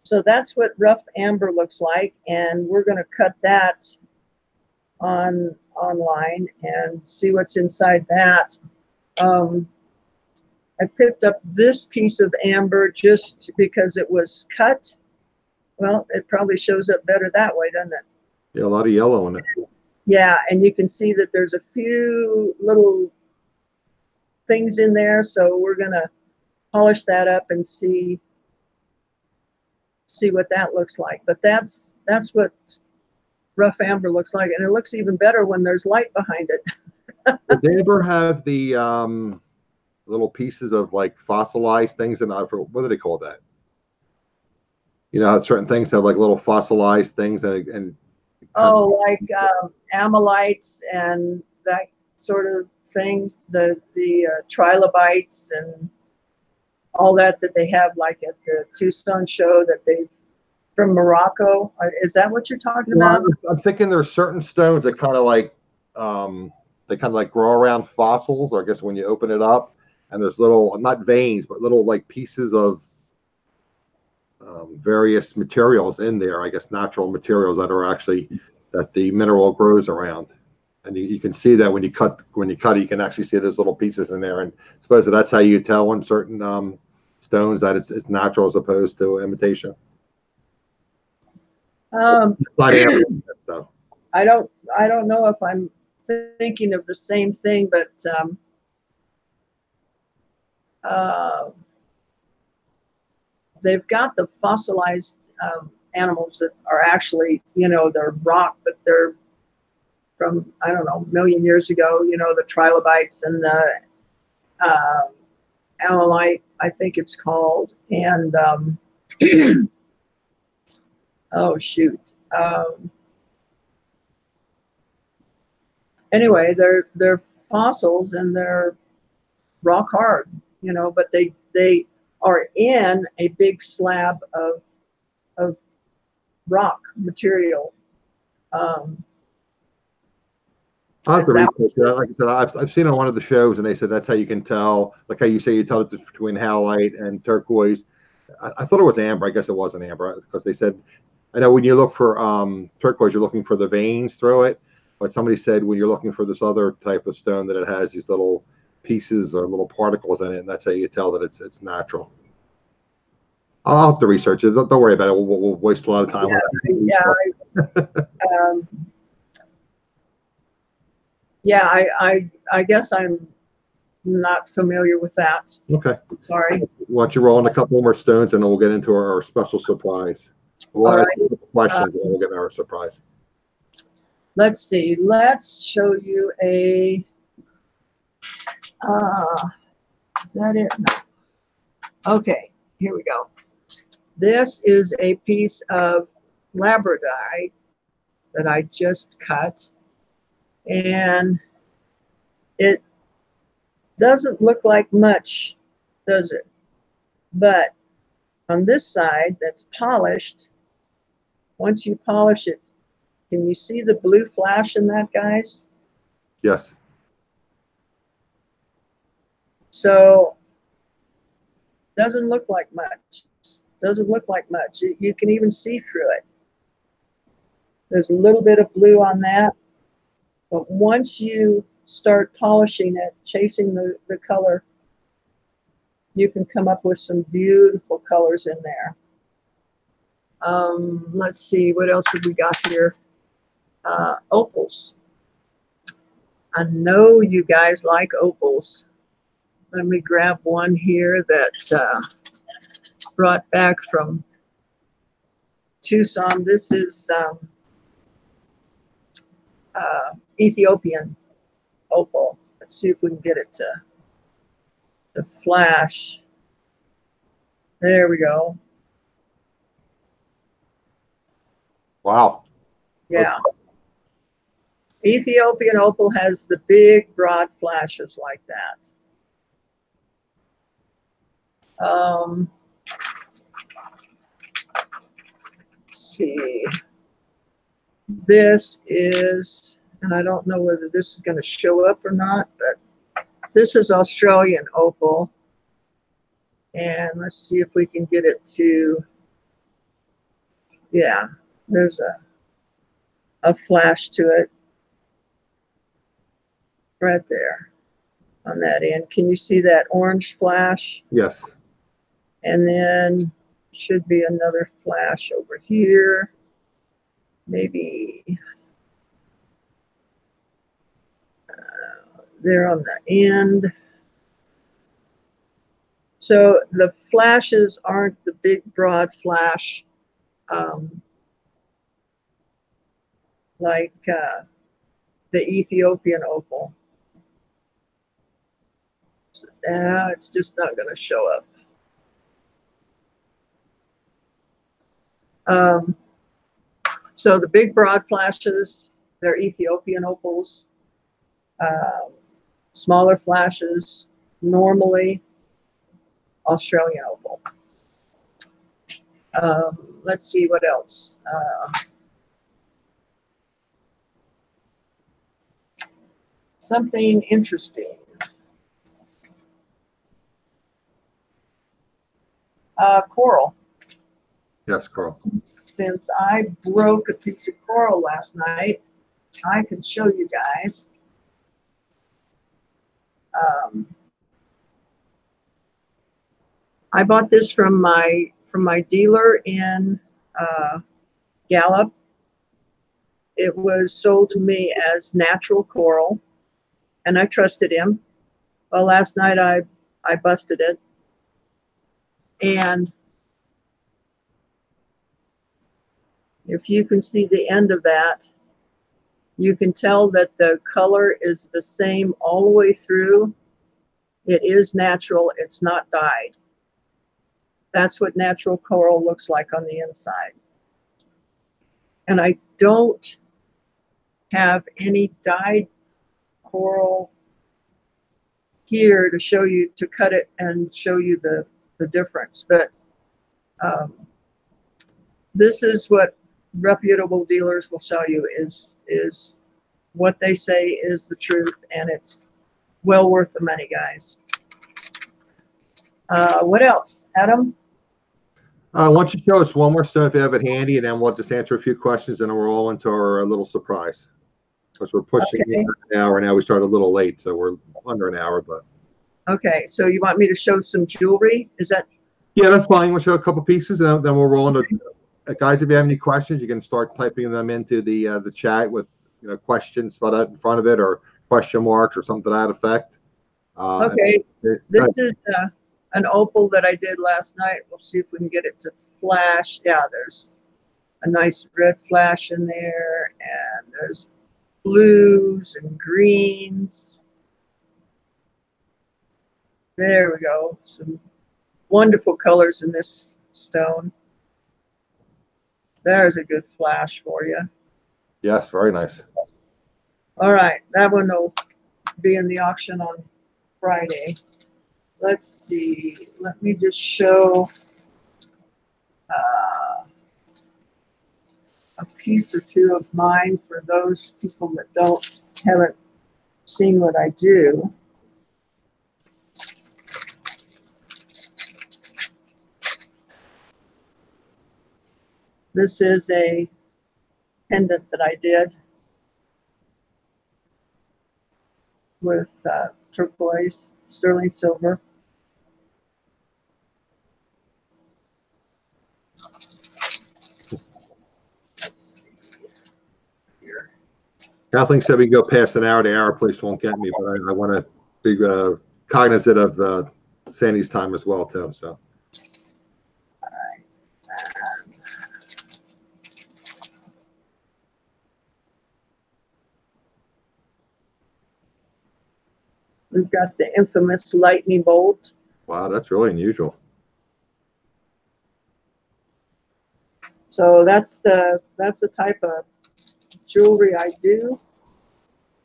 So that's what rough amber looks like, and we're going to cut that online and see what's inside that. I picked up this piece of amber just because it was cut. Well, it probably shows up better that way, doesn't it? Yeah, a lot of yellow in it. Yeah, and you can see that there's a few little things in there, so we're gonna polish that up and see what that looks like. But that's what rough amber looks like, and it looks even better when there's light behind it. Does amber have the little pieces of like fossilized things? And what do they call that? You know, certain things have like little fossilized things, and like amylites and that sort of things, the trilobites and all that they have, like at the Tucson show that they from Morocco. Is that what you're talking about? I'm thinking there's certain stones that kind of like they kind of like grow around fossils, or I guess when you open it up, and there's little, not veins, but little like pieces of various materials in there, I guess natural materials that are actually that the mineral grows around, and you can see that when you cut it, you can actually see those little pieces in there. And I suppose that's how you tell on certain stones that it's natural as opposed to imitation. I don't know if I'm thinking of the same thing, but they've got the fossilized animals that are actually, they're rock, but they're from, I don't know, a million years ago, the trilobites and the amylite, I think it's called. And oh, shoot. Anyway, they're fossils and they're rock hard, but they are in a big slab of rock material. I have to research that. Like I said, I've seen on one of the shows, and they said that's how you can tell. Like how you say you tell the difference between halite and turquoise. I thought it was amber. I guess it wasn't amber because they said, I know when you look for turquoise, you're looking for the veins through it. But somebody said when you're looking for this other type of stone that it has these little pieces or little particles in it, and that's how you tell that it's natural. I'll have to research it. Don't worry about it. We'll waste a lot of time. I guess I'm not familiar with that. Okay. Sorry. Why don't you roll in a couple more stones, and then we'll get into our special surprise. We'll ask questions, and we'll get our surprise. Let's see. Let's show you a. Is that it? No. Okay. Here we go. This is a piece of labradorite that I just cut, and it doesn't look like much, does it? But On this side that's polished, once you polish it, can you see the blue flash in that, guys? Yes. So doesn't look like much. Doesn't look like much. You can even see through it. There's a little bit of blue on that. But once you start polishing it, chasing the color, you can come up with some beautiful colors in there. Let's see, what else have we got here? Opals. I know you guys like opals. Let me grab one here that's brought back from Tucson. This is Ethiopian opal. Let's see if we can get it to flash. There we go. Wow. Yeah. Ethiopian opal has the big, broad flashes like that. Let's see. This is, and I don't know whether this is going to show up or not, but this is Australian opal. And let's see if we can get it to, yeah, there's a flash to it right there on that end. Can you see that orange flash? Yes. And then should be another flash over here. Maybe there on the end. So the flashes aren't the big broad flash like the Ethiopian opal. It's just not going to show up. So the big broad flashes, they're Ethiopian opals. Smaller flashes, normally Australian opal. Let's see what else. Something interesting. Coral. Yes, Carl. Since I broke a piece of coral last night, I can show you guys. I bought this from my dealer in Gallup. It was sold to me as natural coral, and I trusted him. Well, last night I busted it, and if you can see the end of that, you can tell that the color is the same all the way through. It is natural, it's not dyed. That's what natural coral looks like on the inside. And I don't have any dyed coral here to show you, to cut it and show you the difference. But this is what reputable dealers will sell you, is what they say is the truth, and it's well worth the money, guys. What else, Adam? Why don't you show us one more stone if you have it handy, and then we'll just answer a few questions, and then we'll roll into our little surprise. Because we're pushing an hour now. We started a little late, so we're under an hour. But okay, so you want me to show some jewelry? Is that? Yeah, that's fine. We'll show a couple pieces, and then we'll roll into. Guys, if you have any questions, you can start typing them into the chat with questions spelled out in front of it, or question marks, or something to that effect. Okay, this is an opal that I did last night. We'll see if we can get it to flash. Yeah, there's a nice red flash in there, and there's blues and greens. There we go. Some wonderful colors in this stone. There's a good flash for you. Yes, very nice. All right, that one will be in the auction on Friday. Let's see. Let me just show uh, a piece or two of mine for those people that haven't seen what I do. This is a pendant that I did with turquoise, sterling silver. Let's see here. Kathleen said we can go past an hour. The hour place won't get me, but I want to be cognizant of Sandy's time as well, too. So. All right. And we've got the infamous lightning bolt. Wow, that's really unusual. So that's the type of jewelry I do.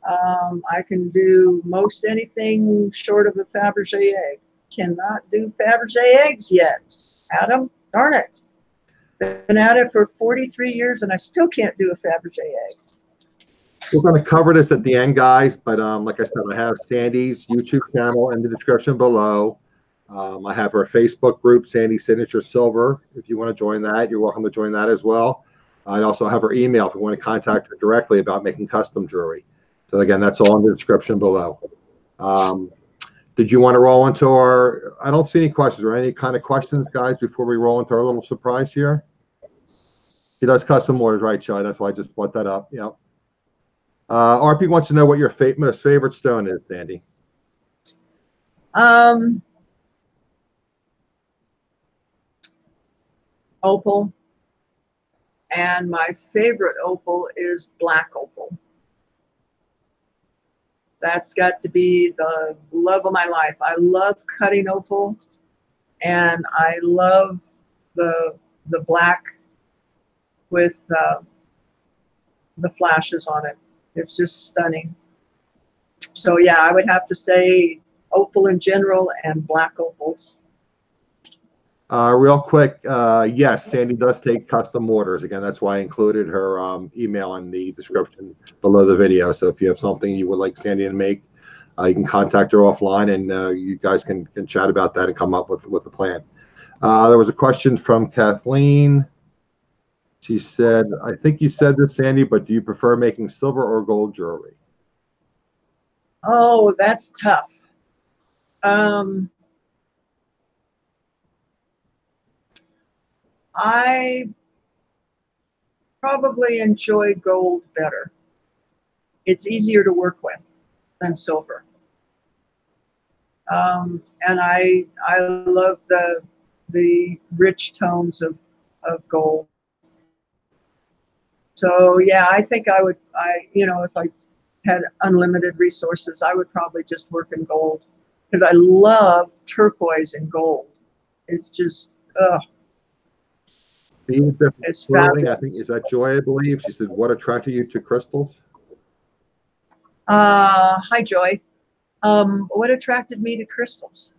I can do most anything short of a Fabergé egg. Cannot do Fabergé eggs yet. Adam, darn it. Been at it for 43 years and I still can't do a Fabergé egg. We're going to cover this at the end, guys, but like I said, I have Sandy's YouTube channel in the description below. I have her Facebook group, Sandy Signature Silver. If you want to join that, you're welcome to join that as well. I also have her email if you want to contact her directly about making custom jewelry. So again, that's all in the description below. Did you want to roll into our, I don't see any questions or any kind of questions, guys, before we roll into our little surprise here? He does custom orders, right, Shai? That's why I just brought that up. Yeah. RP wants to know what your most favorite stone is, Sandy. Opal. And my favorite opal is black opal. That's got to be the love of my life. I love cutting opal, and I love the black with the flashes on it. It's just stunning. So yeah, I would have to say opal in general and black opal. Real quick, yes, Sandy does take custom orders. Again, that's why I included her email in the description below the video. So if you have something you would like Sandy to make, you can contact her offline, and you guys can chat about that and come up with a plan. There was a question from Kathleen. She said, I think you said this, Sandy, but do you prefer making silver or gold jewelry? Oh, that's tough. I probably enjoy gold better. It's easier to work with than silver. And I love the rich tones of gold. So yeah, I think if I had unlimited resources, I would probably just work in gold because I love turquoise and gold. It's just, it's fabulous. I think, is that Joy, I believe? She said, what attracted you to crystals? Hi, Joy. What attracted me to crystals?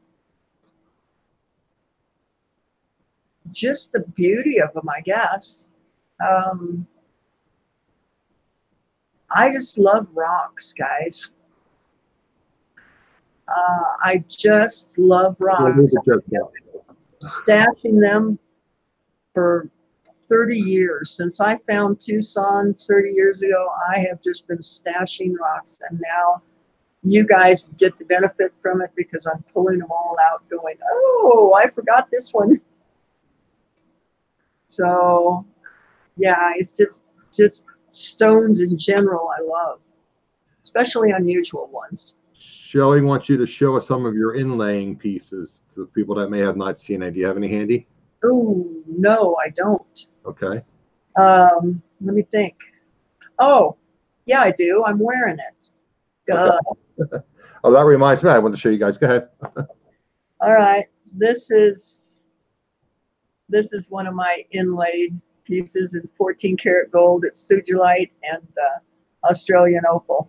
Just the beauty of them, I guess. I just love rocks, guys. I just love rocks. Stashing them for 30 years. Since I found Tucson 30 years ago, I have just been stashing rocks, and now you guys get the benefit from it because I'm pulling them all out going, oh, I forgot this one. So yeah, it's just stones in general I love, especially unusual ones. Shelley wants you to show us some of your inlaying pieces to people that may have not seen it. Do you have any handy? Oh, no, I don't. Okay. Let me think. Oh, yeah, I do. I'm wearing it. Duh. Okay. Oh, that reminds me. I want to show you guys. Go ahead. All right. This is one of my inlaid pieces in 14 karat gold. It's sugilite and Australian opal.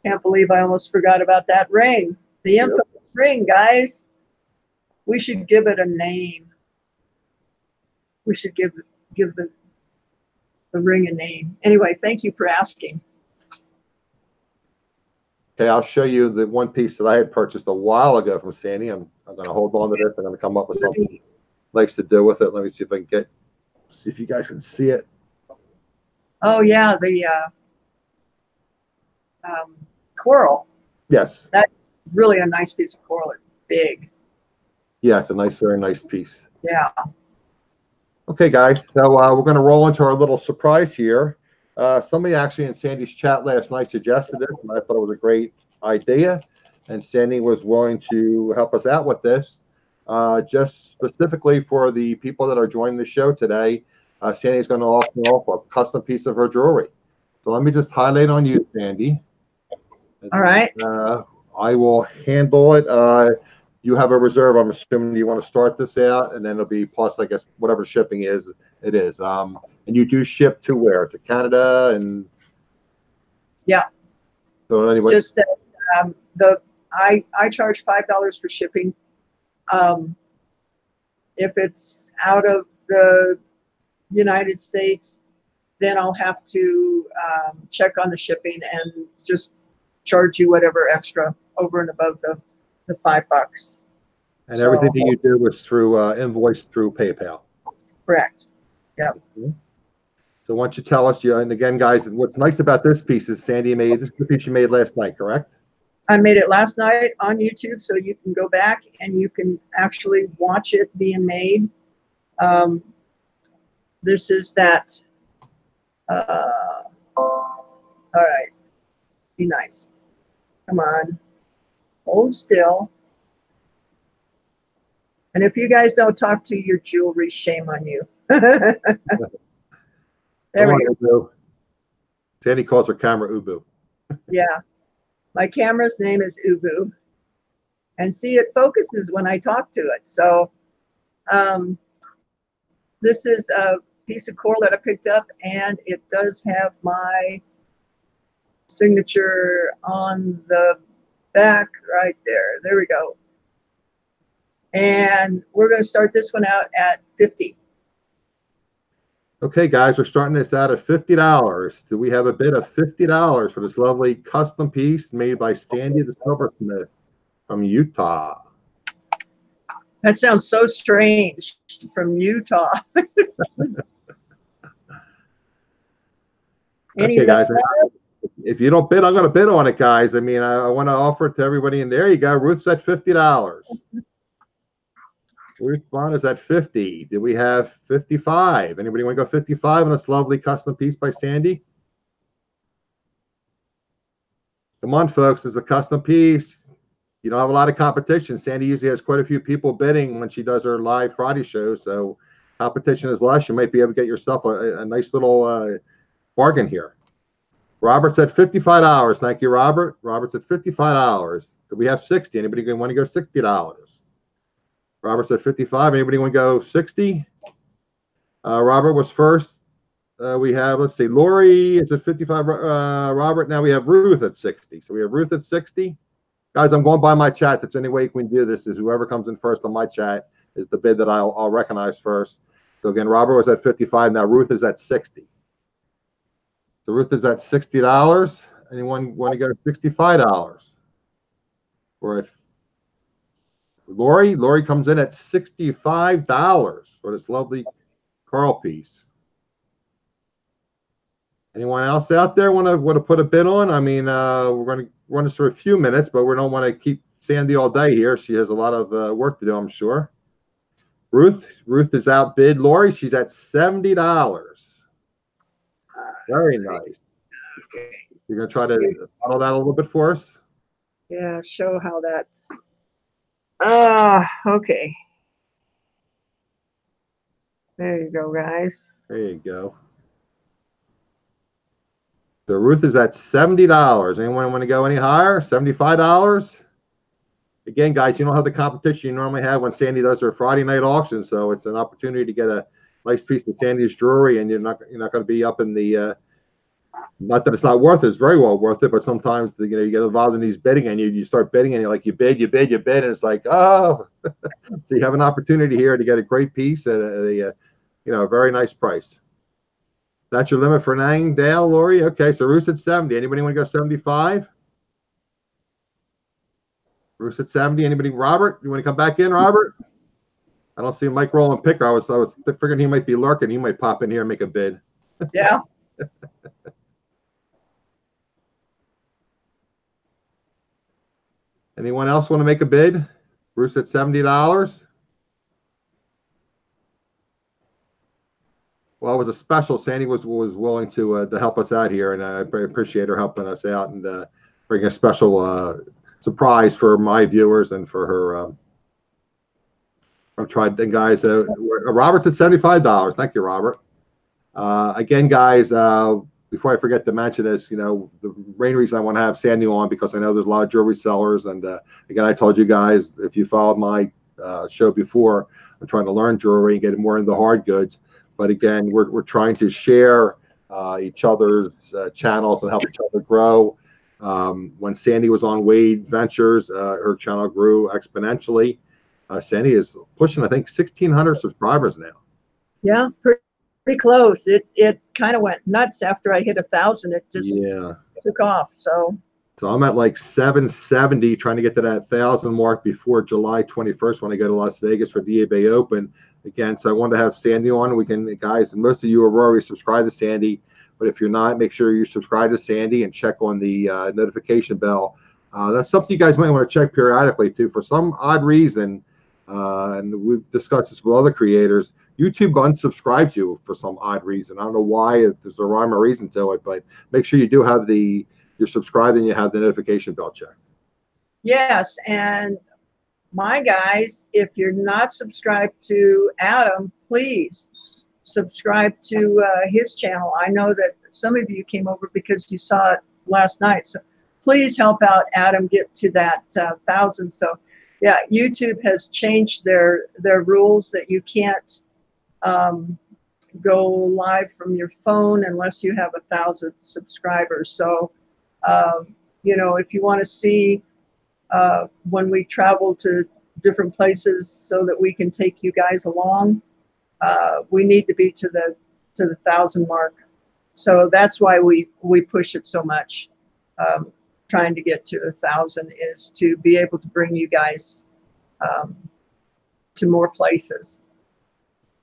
Can't believe I almost forgot about that ring. The infamous ring, guys. We should give it a name. We should give the ring a name. Anyway, thank you for asking. Okay, I'll show you the one piece that I had purchased a while ago from Sandy. I'm going to hold on to this. I'm going to come up with something nice to do with it. Let me see if I can see if you guys can see it. Oh yeah, the coral. Yes. That's really a nice piece of coral. It's big. Yeah, it's a nice, very nice piece. Yeah. Okay, guys. So we're going to roll into our little surprise here. Somebody actually in Sandy's chat last night suggested this, and I thought it was a great idea. And Sandy was willing to help us out with this, just specifically for the people that are joining the show today. Sandy's going to offer a custom piece of her jewelry. So let me just highlight on you, Sandy. All right. I will handle it. You have a reserve. I'm assuming you want to start this out, and then it'll be plus, I guess, whatever shipping is. It is. And you do ship to where? To Canada and. Yeah. So anyway. Just I charge $5 for shipping. If it's out of the United States, then I'll have to check on the shipping and just charge you whatever extra over and above the $5. And everything that you do is through invoice through PayPal. Correct. Yeah. Okay. So why don't you tell us, and again, guys, what's nice about this piece is Sandy made, this is the piece you made last night, correct? I made it last night on YouTube, so you can go back and you can actually watch it being made. This is that. All right. Be nice. Come on. Hold still. And if you guys don't talk to your jewelry, shame on you. There we go. Sandy calls her camera Ubu. Yeah. My camera's name is Ubu. And see, it focuses when I talk to it. So this is a piece of coral that I picked up, and it does have my signature on the back right there. There we go. And we're going to start this one out at $50. Okay, guys, we're starting this out at $50. Do we have a bid of $50 for this lovely custom piece made by Sandi the Silversmith from Utah? That sounds so strange, from Utah. Okay, guys. If you don't bid, I'm going to bid on it, guys. I mean, I want to offer it to everybody. And there you go. Ruth's at $50. Ruth Bond is at 50. Do we have 55? Anybody want to go 55 on this lovely custom piece by Sandi? Come on, folks. It's a custom piece. You don't have a lot of competition. Sandi usually has quite a few people bidding when she does her live Friday shows. So competition is less. You might be able to get yourself a nice little bargain here. Robert's at $55. Thank you, Robert. Robert's at $55. Do we have 60? Anybody want to go $60? Robert's at 55. Anybody want to go 60? Robert was first. We have, let's see, Lori is at 55. Robert, now we have Ruth at 60. So we have Ruth at 60. Guys, I'm going by my chat. That's any way you can do this is whoever comes in first on my chat is the bid that I'll recognize first. So again, Robert was at 55. Now Ruth is at 60. So Ruth is at $60. Anyone want to go $65? We're at Lori. Lori comes in at $65 for this lovely coral piece. Anyone else out there want to put a bid on? I mean, we're going to run this for a few minutes, but we don't want to keep Sandi all day here. She has a lot of work to do, I'm sure. Ruth is outbid Lori. She's at $70. Very nice. You're going to try to model that a little bit for us? Yeah, show how that. Okay. There you go, guys. There you go. So Ruth is at $70. Anyone want to go any higher? $75? Again, guys, you don't have the competition you normally have when Sandi does her Friday night auction, so it's an opportunity to get a nice piece of Sandi's jewelry, and you're not going to be up in the Not that it's not worth it; it's very well worth it. But sometimes you get involved in these bidding, and you start bidding, and you bid, and it's like, oh, so you have an opportunity here to get a great piece at a very nice price. That's your limit for Nang, Dale, Lori. Okay, so Roos at 70. Anybody want to go 75? Roos at 70. Anybody? Robert, you want to come back in, Robert? I don't see Mike Roland Picker. I was figuring he might be lurking. He might pop in here and make a bid. Yeah. Anyone else want to make a bid? Bruce at $70. Well, it was a special. Sandy was willing to help us out here, and I appreciate her helping us out and bring a special surprise for my viewers and for her. I've tried, and guys, Robert's at $75. Thank you, Robert. Again, guys, before I forget to mention this, the main reason I want to have Sandy on, because I know there's a lot of jewelry sellers, and again, I told you guys, if you followed my show before, I'm trying to learn jewelry and get more into hard goods. But again, we're trying to share each other's channels and help each other grow. When Sandy was on Wade Ventures, her channel grew exponentially. Sandy is pushing, I think, 1,600 subscribers now. Yeah, pretty close. It kind of went nuts after I hit 1,000. It just took off. So I'm at like 770, trying to get to that 1,000 mark before July 21st when I go to Las Vegas for the eBay Open. Again, so I wanted to have Sandy on. We can, guys, and most of you are already subscribed to Sandy, but if you're not, make sure you subscribe to Sandy and check on the notification bell. That's something you guys might want to check periodically too. For some odd reason, and we've discussed this with other creators, YouTube unsubscribed you for some odd reason. I don't know why. There's a rhyme or reason to it, but make sure you do have you're subscribed and you have the notification bell checked. Yes, and my guys, if you're not subscribed to Adam, please subscribe to his channel. I know that some of you came over because you saw it last night. So please help out Adam get to that 1,000. So yeah, YouTube has changed their rules that you can't go live from your phone unless you have 1,000 subscribers. So if you want to see when we travel to different places so that we can take you guys along, we need to be to the 1,000 mark. So that's why we push it so much. Trying to get to 1,000 is to be able to bring you guys to more places.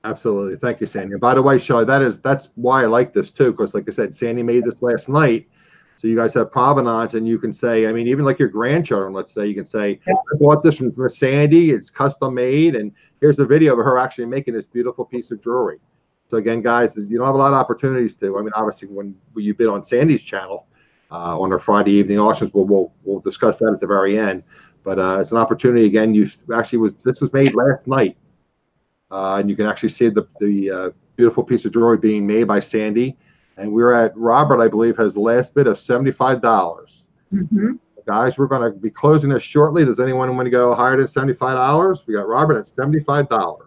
Absolutely. Thank you, Sandy. And by the way, Shelley, that's why I like this too, because like I said, Sandy made this last night. So you guys have provenance, and you can say, I mean, even like your grandchildren, let's say, you can say, I bought this from Sandy, it's custom made, and here's a video of her actually making this beautiful piece of jewelry. So again, guys, you don't have a lot of opportunities to. I mean, obviously, when you bid on Sandy's channel on our Friday evening auctions, we'll discuss that at the very end. But it's an opportunity. Again, this was made last night, and you can actually see the beautiful piece of jewelry being made by Sandy. And we're at, Robert, I believe, has the last bid of $75. Mm-hmm. Guys, we're going to be closing this shortly. Does anyone want to go higher than $75? We got Robert at $75.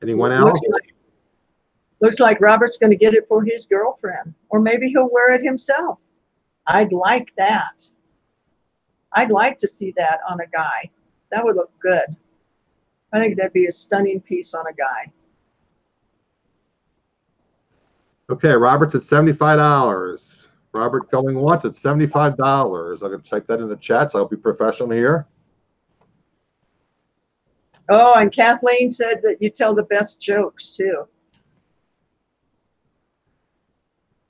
Anyone else? Looks like Robert's going to get it for his girlfriend, or maybe he'll wear it himself. I'd like that. I'd like to see that on a guy. That would look good. I think that'd be a stunning piece on a guy. Okay, Robert's at $75. Robert going once at $75. I'm going to type that in the chat, so I'll be professional here. Oh, and Kathleen said that you tell the best jokes too.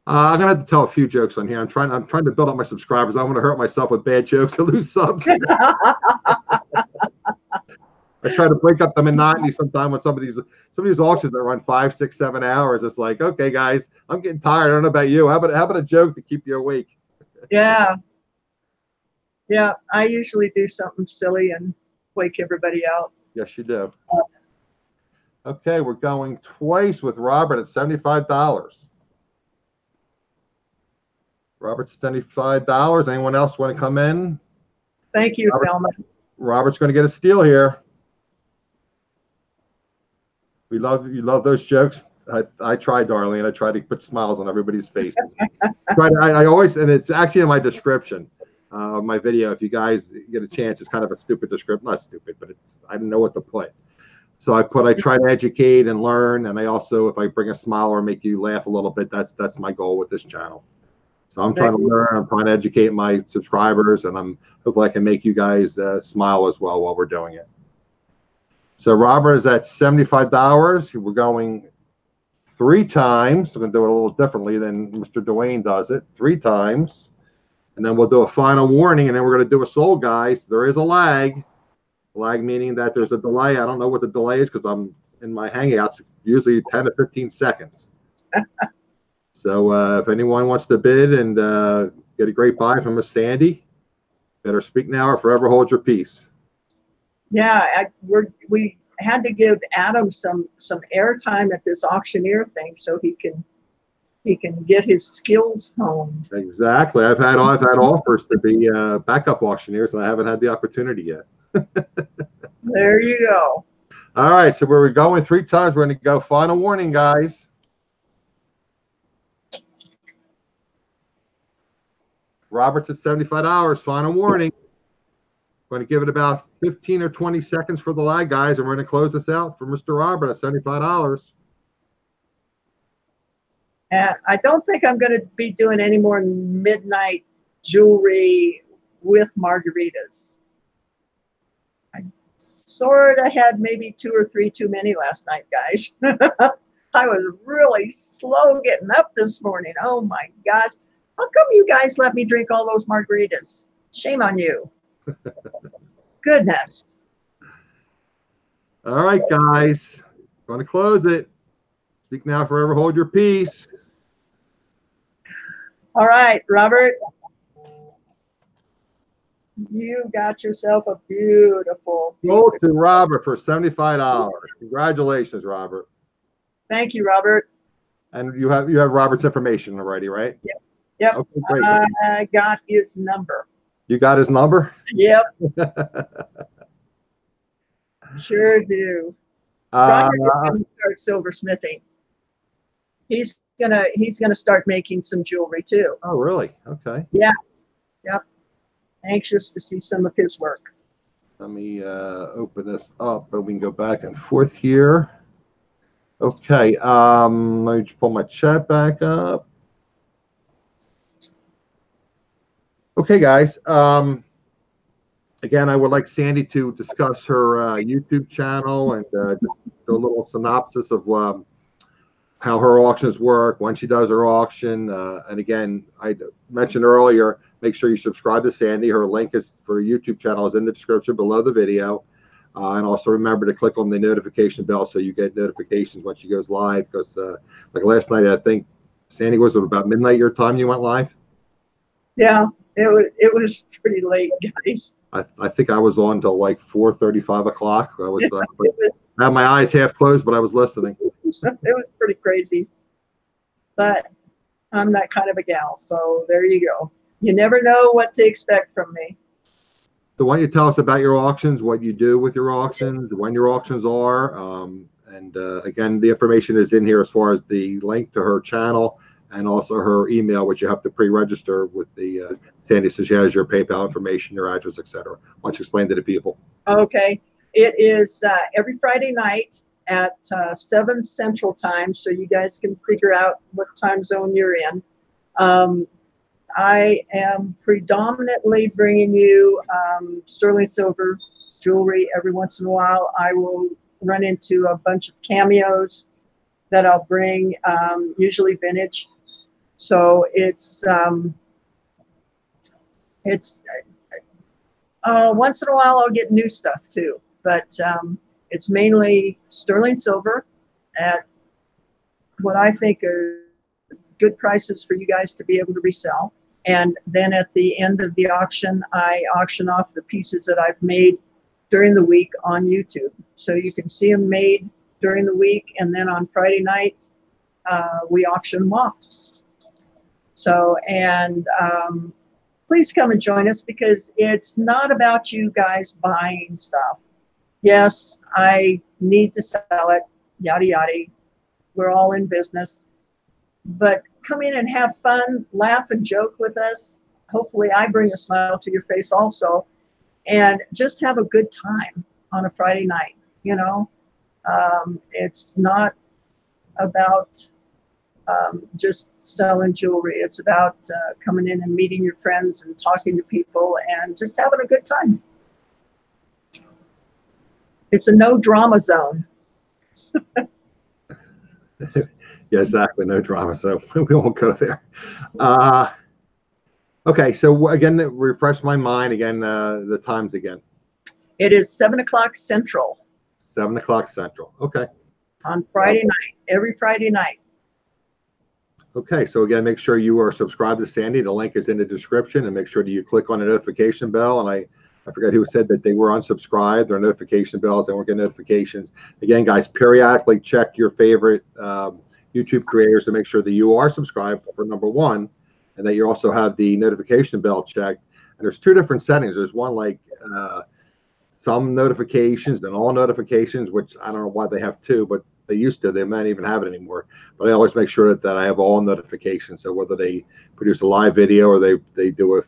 I'm gonna have to tell a few jokes on here. I'm trying to build up my subscribers. I don't want to hurt myself with bad jokes and lose subs. I try to break up the monotony sometimes with some of these auctions that run 5, 6, 7 hours. It's like, okay, guys, I'm getting tired. I don't know about you. How about a joke to keep you awake? Yeah. I usually do something silly and wake everybody out. Yes, you do. Okay, we're going twice with Robert at $75. Robert's at $75. Anyone else want to come in? Thank you, Thelma. Robert's going to get a steal here. You love those jokes. I try, Darlene. I try to put smiles on everybody's faces. I always, and it's actually in my description, my video. If you guys get a chance, it's kind of a stupid description. Not stupid, but it's, I don't know what to put. So I try to educate and learn, and I also, if I bring a smile or make you laugh a little bit, that's my goal with this channel. So I'm trying to learn, I'm trying to educate my subscribers, and I'm hopefully I can make you guys smile as well while we're doing it. So Robert is at $75. We're going 3 times. We're going to do it a little differently than Mr. Dwayne does it. 3 times. And then we'll do a final warning, and then we're going to do a sold, guys. There is a lag. Lag meaning that there's a delay. I don't know what the delay is because I'm in my Hangouts, usually 10 to 15 seconds. So if anyone wants to bid and get a great buy from Miss Sandy, better speak now or forever hold your peace. Yeah, we had to give Adam some airtime at this auctioneer thing so he can get his skills honed. Exactly. I've had offers to be backup auctioneers, and I haven't had the opportunity yet. There you go. All right, so we're going 3 times. We're going to go final warning, guys. Robert's at $75. Final warning. Going to give it about 15 or 20 seconds for the lag, guys, and we're going to close this out for Mr. Robert at $75. And I don't think I'm going to be doing any more midnight jewelry with margaritas. I sort of had maybe 2 or 3 too many last night, guys. I was really slow getting up this morning. Oh my gosh. How come you guys let me drink all those margaritas? Shame on you. Goodness. All right, guys. Going to close it. Speak now, forever hold your peace. All right, Robert. You got yourself a beautiful piece. Go to Robert for $75. Congratulations, Robert. Thank you, Robert. And you have Robert's information already, right? Yep. Yep. Okay, great. I got his number. You got his number? Yep. Sure do. Robert's going to start silversmithing. He's gonna start making some jewelry too. Oh, really? Okay. Yeah. Yep. Anxious to see some of his work. Let me open this up, and we can go back and forth here. Okay. Let me just pull my chat back up. Okay, guys. Again, I would like Sandy to discuss her YouTube channel and just do a little synopsis of how her auctions work, when she does her auction. And again, I mentioned earlier, make sure you subscribe to Sandy. Her link is for her YouTube channel is in the description below the video. And also remember to click on the notification bell so you get notifications when she goes live. Because like last night, I think, Sandy, was it about midnight your time you went live? Yeah, it was pretty late, guys. I think I was on till like 4:35 o'clock. I was, I had my eyes half closed, but I was listening. It was pretty crazy. But I'm that kind of a gal, so there you go. You never know what to expect from me. So why don't you tell us about your auctions, what you do with your auctions, when your auctions are, and again, the information is in here as far as the link to her channel and also her email, which you have to pre-register with the Sandy, so she has your PayPal information, your address, etc. Why don't you explain to the people? Okay. It is every Friday night at 7 Central Time, so you guys can figure out what time zone you're in. I am predominantly bringing you sterling silver jewelry. Every once in a while, I will run into a bunch of cameos that I'll bring, usually vintage. So it's once in a while I'll get new stuff too, but it's mainly sterling silver at what I think are good prices for you guys to be able to resell. And then at the end of the auction, I auction off the pieces that I've made during the week on YouTube. So you can see them made during the week, and then on Friday night, we auction them off. So, and please come and join us, because it's not about you guys buying stuff. Yes, I need to sell it, yada, yada. We're all in business. But come in and have fun, laugh and joke with us. Hopefully I bring a smile to your face also. And just have a good time on a Friday night, you know. It's not about just selling jewelry. It's about coming in and meeting your friends and talking to people and just having a good time. It's a no drama zone. Yeah, exactly. No drama. So we won't go there. Okay. So again, refresh my mind again, the times again. It is 7 o'clock Central. 7 o'clock Central. Okay. On Friday night, every Friday night. Okay. So again, make sure you are subscribed to Sandi. The link is in the description, and make sure that you click on the notification bell. And I forget who said that they were unsubscribed. Their notification bells, and we're getting notifications. Again, guys, periodically check your favorite YouTube creators to make sure that you are subscribed for number one, and that you also have the notification bell checked. And there's two different settings. There's one like some notifications and all notifications, which I don't know why they have two, but they used to. They might even have it anymore. But I always make sure that I have all notifications. So whether they produce a live video or they do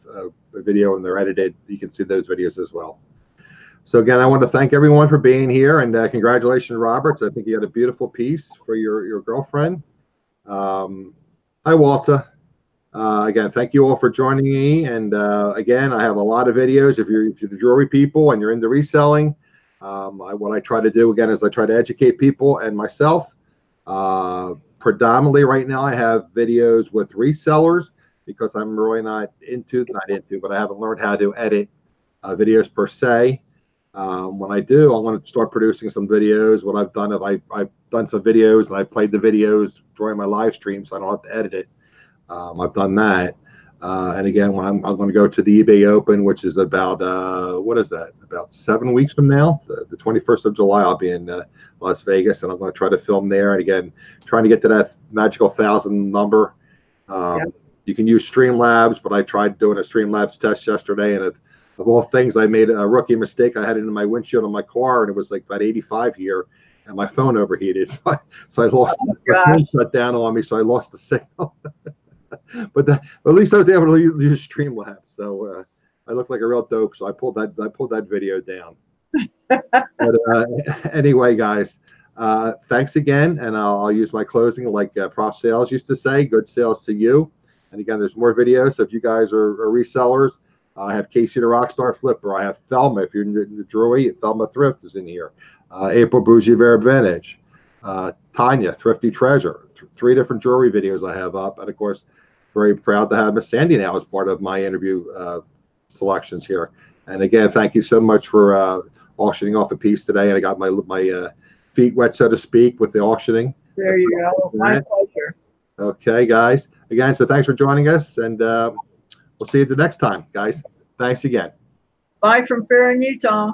a video and they're edited, you can see those videos as well. So again, I want to thank everyone for being here, and congratulations, Roberts. I think you had a beautiful piece for your girlfriend. Hi, Walter. Again, thank you all for joining me. And again, I have a lot of videos. If you're the jewelry people and you're into reselling, what I try to do again is I try to educate people and myself. Predominantly right now, I have videos with resellers because I'm really not into, but I haven't learned how to edit videos per se. When I do, I'm going to start producing some videos. What I've done is I've done some videos and I played the videos during my live stream, so I don't have to edit it. I've done that. And again, when I'm going to go to the eBay Open, which is about, what is that? About 7 weeks from now, the 21st of July, I'll be in Las Vegas, and I'm going to try to film there. And again, trying to get to that magical 1,000 number. You can use Streamlabs, but I tried doing a Streamlabs test yesterday, and of all things, I made a rookie mistake. I had it in my windshield on my car, and it was like about 85 here, and my phone overheated. So I lost, the phone shut down on me, so I lost the signal. But at least I was able to use Streamlabs. So I look like a real dope. So I pulled that video down. But anyway, guys, thanks again, and I'll use my closing like Prof Sales used to say. Good sales to you. And again, there's more videos. So if you guys are resellers, I have Casey the Rockstar Flipper. I have Thelma. If you're in the jewelry, Thelma Thrift is in here. April Bougie Vera Vintage. Tanya Thrifty Treasure. 3 different jewelry videos I have up, and of course, very proud to have Miss Sandi now as part of my interview selections here. And again, thank you so much for auctioning off a piece today. And I got my feet wet, so to speak, with the auctioning. There you go. My pleasure. Okay, guys. Again, so thanks for joining us, and we'll see you the next time, guys. Thanks again. Bye from Fair in Utah.